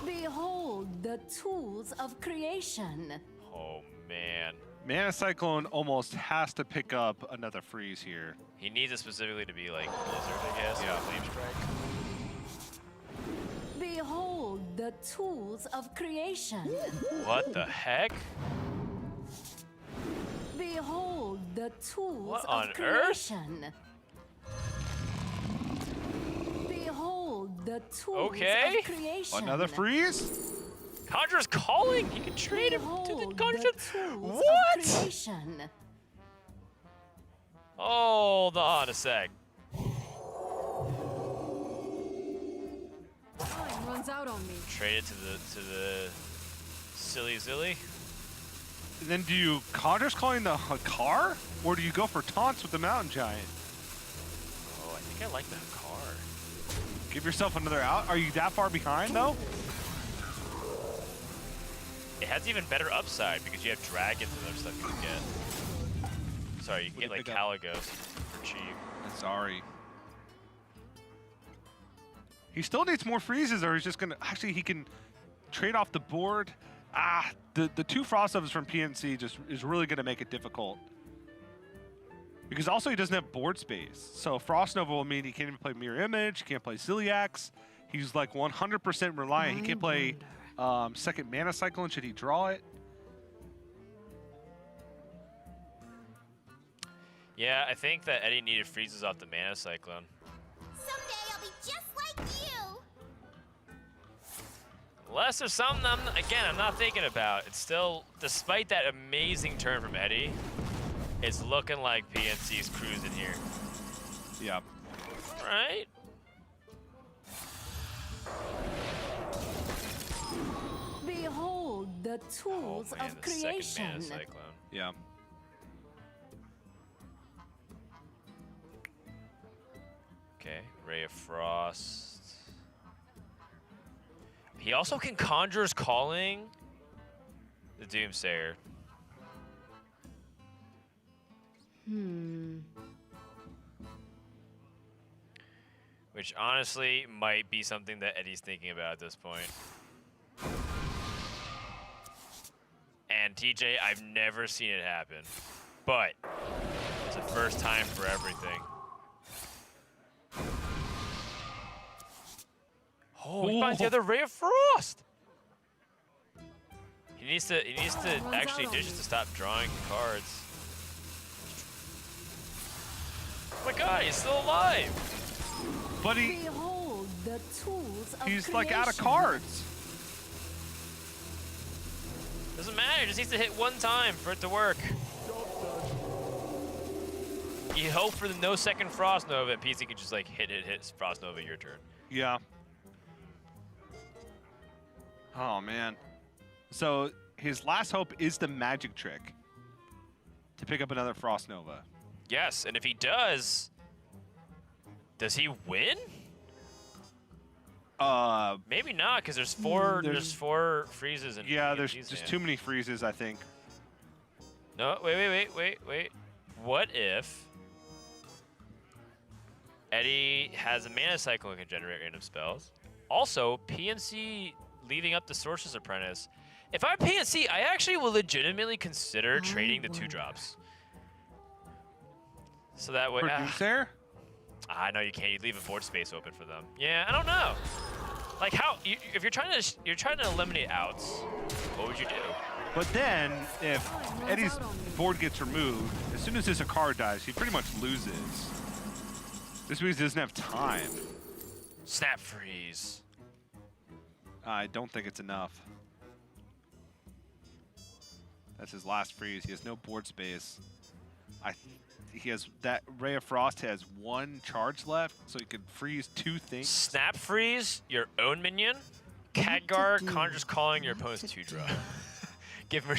Behold the tools of creation. Oh man. Mana Cyclone almost has to pick up another freeze here. He needs it specifically to be like Blizzard, I guess. Yeah. Or Flame Strike. Behold the tools of creation. What the heck? Behold the tools What of on earth? creation. Behold the tools Okay. of creation. Another freeze? Conjurer's calling! He can trade him to the Behold Conjure. the tools of What? creation. Hold on a sec. Time runs out on me. Trade it to the silly zilly. And then do you Conjur's calling the car? Or do you go for taunts with the Mountain Giant? Oh, I think I like that card. Give yourself another out? Are you that far behind though? It has even better upside because you have dragons and other stuff you can get. Sorry, you can What get do you like pick up? Caligos for cheap. Sorry. He still needs more freezes, or he's just gonna actually he can trade off the board. The two Frost Overs from PNC just is really gonna make it difficult. Because also he doesn't have board space. So Frost Nova will mean he can't even play Mirror Image, he can't play Celiax. He's like 100% reliant. He can't play second Mana Cyclone should he draw it. Yeah, I think that Eddie needed freezes off the Mana Cyclone. Someday I'll be just like you. Unless there's something I'm not thinking about. It's still, despite that amazing turn from Eddie, it's looking like PNC's cruising here. Yeah. Right? Behold the Oh tools man, of the second creation. Mana Cyclone. Yeah. Okay, Ray of Frost. He also can Conjurer's Calling the Doomsayer. Which honestly might be something that Eddie's thinking about at this point. And TJ, I've never seen it happen. But it's a first time for everything. Oh, he finds the other Ray of Frost! He needs to actually ditch it to stop drawing cards. Oh my god, he's still alive! But Behold the tools of he's like out of creation. cards. Doesn't matter, just needs to hit one time for it to work. You hope for the no second Frost Nova, and PC can just like hit Frost Nova your turn. Yeah. Oh man. So his last hope is the magic trick to pick up another Frost Nova. Yes, and if he does he win? Maybe not, because there's four freezes and yeah, there's just too many freezes, I think. No, wait. What if Eddie has a mana cycle and can generate random spells? Also, PNC leaving up the Sorcerer's Apprentice. If I'm PNC, I actually will legitimately consider trading the 2-drops. So that way. There? I know you can't. You leave a board space open for them. Yeah, I don't know. Like how? If you're trying to eliminate outs, what would you do? But then, if Eddie's board gets removed, as soon as his card dies, he pretty much loses. This means he doesn't have time. Snap freeze. I don't think it's enough. That's his last freeze. He has no board space. He has that Ray of Frost has 1 charge left, so he could freeze 2 things. Snap freeze your own minion. Khadgar conjures calling your opponent's 2-drop. Give him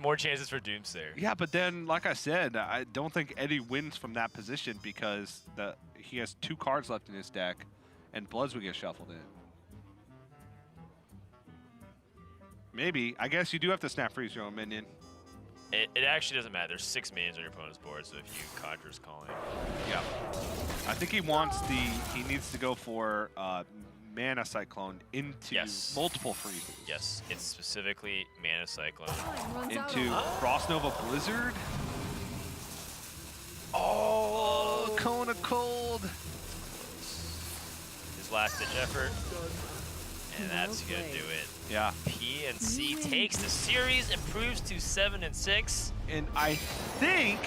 more chances for Doomsayer. Yeah, but then, like I said, I don't think Eddie wins from that position because he has 2 cards left in his deck, and Bloods would get shuffled in. Maybe. I guess you do have to snap freeze your own minion. It actually doesn't matter. There's 6 minions on your opponent's board, so if you conjures calling. Yeah. I think he needs to go for Mana Cyclone into multiple freezes. Yes, it's specifically Mana Cyclone. Into Frost Nova Blizzard. Oh, Kona Cold. His last ditch effort. And that's gonna do it. Yeah. PNC takes the series, improves to 7-6. And I think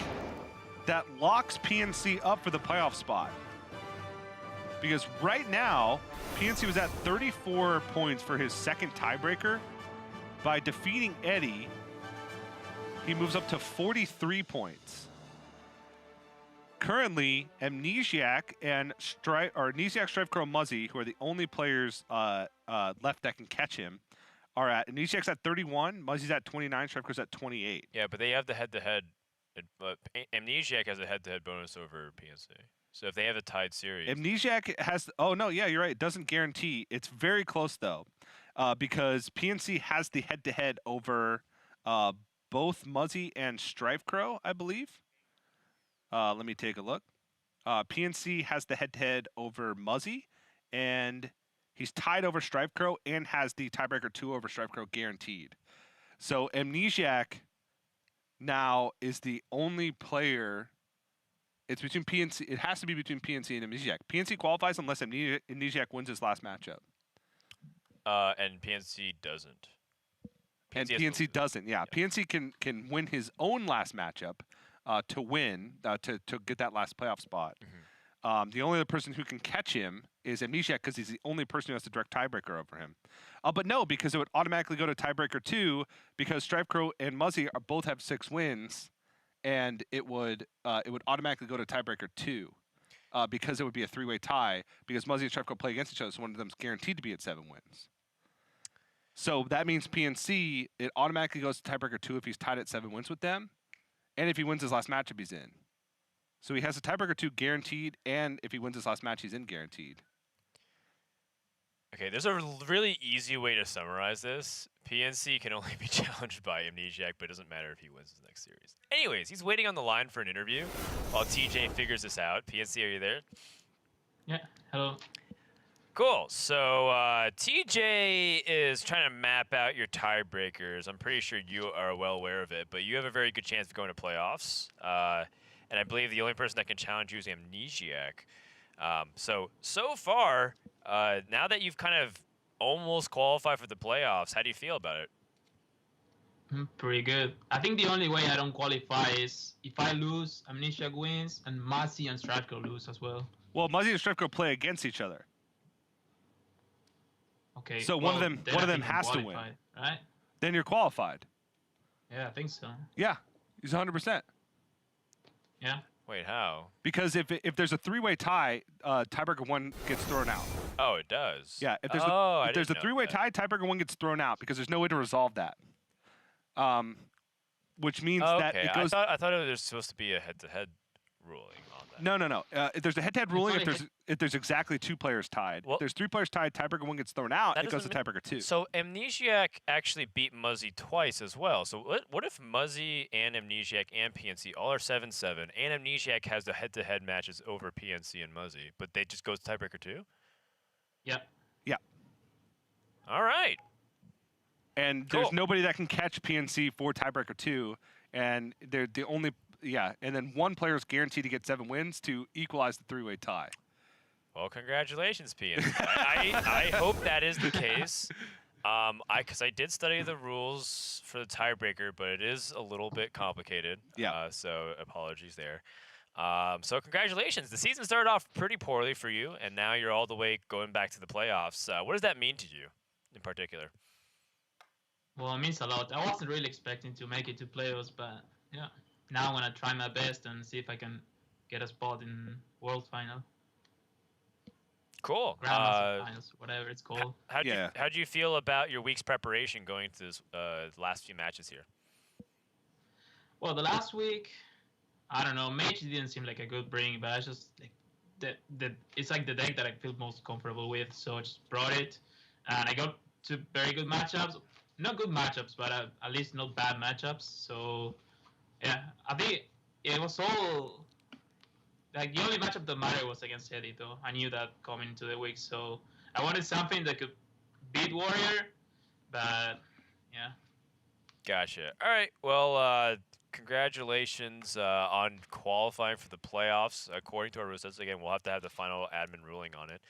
that locks PNC up for the playoff spot. Because right now, PNC was at 34 points for his second tiebreaker. By defeating Eddie, he moves up to 43 points. Currently, Amnesiac and Amnesiac, Strifecrow, Muzzy, who are the only players left that can catch him, are at Amnesiac's at 31, Muzzy's at 29, Strifecrow's at 28. Yeah, but they have the head-to-head. Amnesiac has a head-to-head bonus over PNC. So if they have a tied series, Amnesiac has. Oh no, yeah, you're right. It doesn't guarantee. It's very close though, because PNC has the head-to-head over both Muzzy and Strifecrow, I believe. Let me take a look. PNC has the head-to-head over Muzzy, and he's tied over Strifecrow and has the tiebreaker 2 over Strifecrow guaranteed. So Amnesiac now is the only player. It's between PNC. It has to be between PNC and Amnesiac. PNC qualifies unless Amnesiac wins his last matchup. And PNC doesn't. And PNC doesn't. Yeah, PNC can win his own last matchup to win to get that last playoff spot. Mm-hmm. The only other person who can catch him is Amnesiac because he's the only person who has the direct tiebreaker over him. But no, because it would automatically go to tiebreaker 2 because Strifecrow and Muzzy both have 6 wins. And it would automatically go to tiebreaker 2 because it would be a 3-way tie because Muzzy and Strifecrow play against each other, so one of them's guaranteed to be at 7 wins. So that means PNC, it automatically goes to tiebreaker 2 if he's tied at 7 wins with them, and if he wins his last matchup, he's in. So he has a tiebreaker 2 guaranteed, and if he wins his last match, he's in guaranteed. Okay, there's a really easy way to summarize this. PNC can only be challenged by Amnesiac, but it doesn't matter if he wins his next series. Anyways, he's waiting on the line for an interview while TJ figures this out. PNC, are you there? Yeah, hello. Cool. So TJ is trying to map out your tiebreakers. I'm pretty sure you are well aware of it, but you have a very good chance of going to playoffs. And I believe the only person that can challenge you is Amnesiac. So far, now that you've kind of almost qualified for the playoffs, how do you feel about it? Pretty good. I think the only way I don't qualify is if I lose, Amnesiac wins, and Masi and Stratko lose as well. Well, Muzzy and Stripko play against each other. Okay. So well, one of them then I think I'm has to win. qualified, right? Then you're qualified. Yeah, I think so. Yeah, he's 100%. Yeah. Wait, how? Because if there's a three-way tie, tiebreaker 1 gets thrown out. Oh, it does. Yeah, if there's I if there's a didn't know three-way that. tie, tiebreaker 1 gets thrown out because there's no way to resolve that. Which means Oh, that okay. it goes. I thought it was supposed to be a head-to-head ruling on that. No. If there's a head-to-head ruling, only if there's exactly 2 players tied. Well- If there's 3 players tied, tiebreaker 1 gets thrown out. That It goes to doesn't tiebreaker 2. So Amnesiac actually beat Muzzy twice as well. So what if Muzzy and Amnesiac and PNC all are 7-7, and Amnesiac has the head-to-head matches over PNC and Muzzy, but they just goes to tiebreaker 2? Yeah. Yeah. All right. And Cool. there's nobody that can catch PNC for tiebreaker 2, and they're the only. Yeah, and then one player is guaranteed to get 7 wins to equalize the 3-way tie. Well, congratulations, PNC. I hope that is the case. Because I did study the rules for the tiebreaker, but it is a little bit complicated. Yeah. So apologies there. So congratulations. The season started off pretty poorly for you, and now you're all the way going back to the playoffs. What does that mean to you, in particular? Well, it means a lot. I wasn't really expecting to make it to playoffs, but yeah. Now I'm gonna try my best and see if I can get a spot in World Final, Cool. Grandmaster Finals, whatever it's called. How'd Yeah. you feel about your week's preparation going to this last few matches here? Well, the last week, I don't know. Mage didn't seem like a good bring, but I just like it's like the deck that I feel most comfortable with, so I just brought it, and I got 2 very good matchups. Not good matchups, but at least not bad matchups. So yeah, I think it was all like the only matchup that mattered was against Eddie, though. I knew that coming into the week, so I wanted something that could beat Warrior, but yeah. Gotcha. All right. Well, congratulations on qualifying for the playoffs. According to our rules, again, we'll have to have the final admin ruling on it.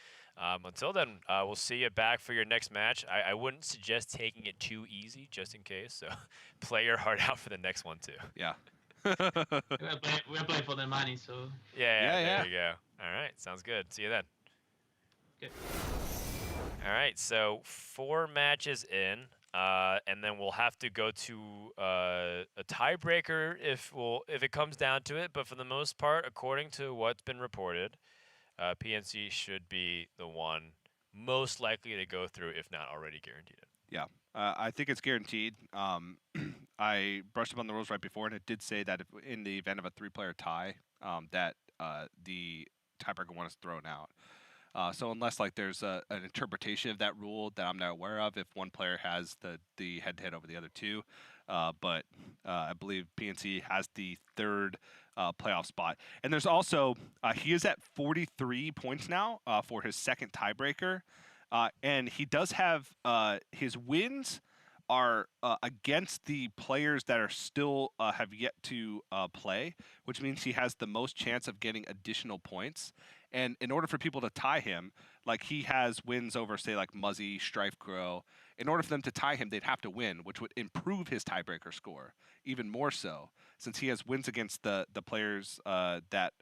Until then, we'll see you back for your next match. I wouldn't suggest taking it too easy, just in case. So play your heart out for the next one, too. Yeah. We're playing for the money, so Yeah, there you go. All right. Sounds good. See you then. okay. All right. So 4 matches in. And then we'll have to go to a tiebreaker if it comes down to it. But for the most part, according to what's been reported, PNC should be the one most likely to go through, if not already guaranteed it. Yeah, I think it's guaranteed. I brushed up on the rules right before, and it did say that if, in the event of a 3-player tie, that the tiebreaker 1 is thrown out. So unless like there's an interpretation of that rule that I'm not aware of, if one player has the head-to-head over the other 2, but I believe PNC has the 3rd playoff spot. And there's also he is at 43 points now for his 2nd tiebreaker, and he does have his wins are against the players that are still have yet to play, which means he has the most chance of getting additional points. And in order for people to tie him, like he has wins over, say, like Muzzy, Strife Crow. In order for them to tie him, they'd have to win, which would improve his tiebreaker score even more so, since he has wins against the players that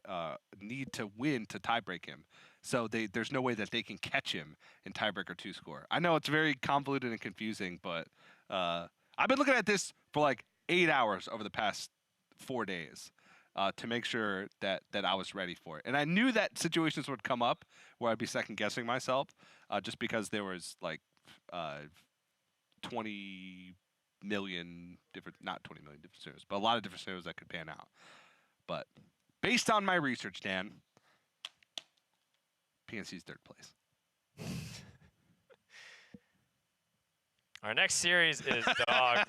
need to win to tiebreak him. So there's no way that they can catch him in tiebreaker 2 score. I know it's very convoluted and confusing, but I've been looking at this for like 8 hours over the past 4 days. To make sure that I was ready for it. And I knew that situations would come up where I'd be second guessing myself, just because there was like 20 million different, not 20 million different scenarios, but a lot of different scenarios that could pan out. But based on my research, Dan, PNC's 3rd place. Our next series is Dog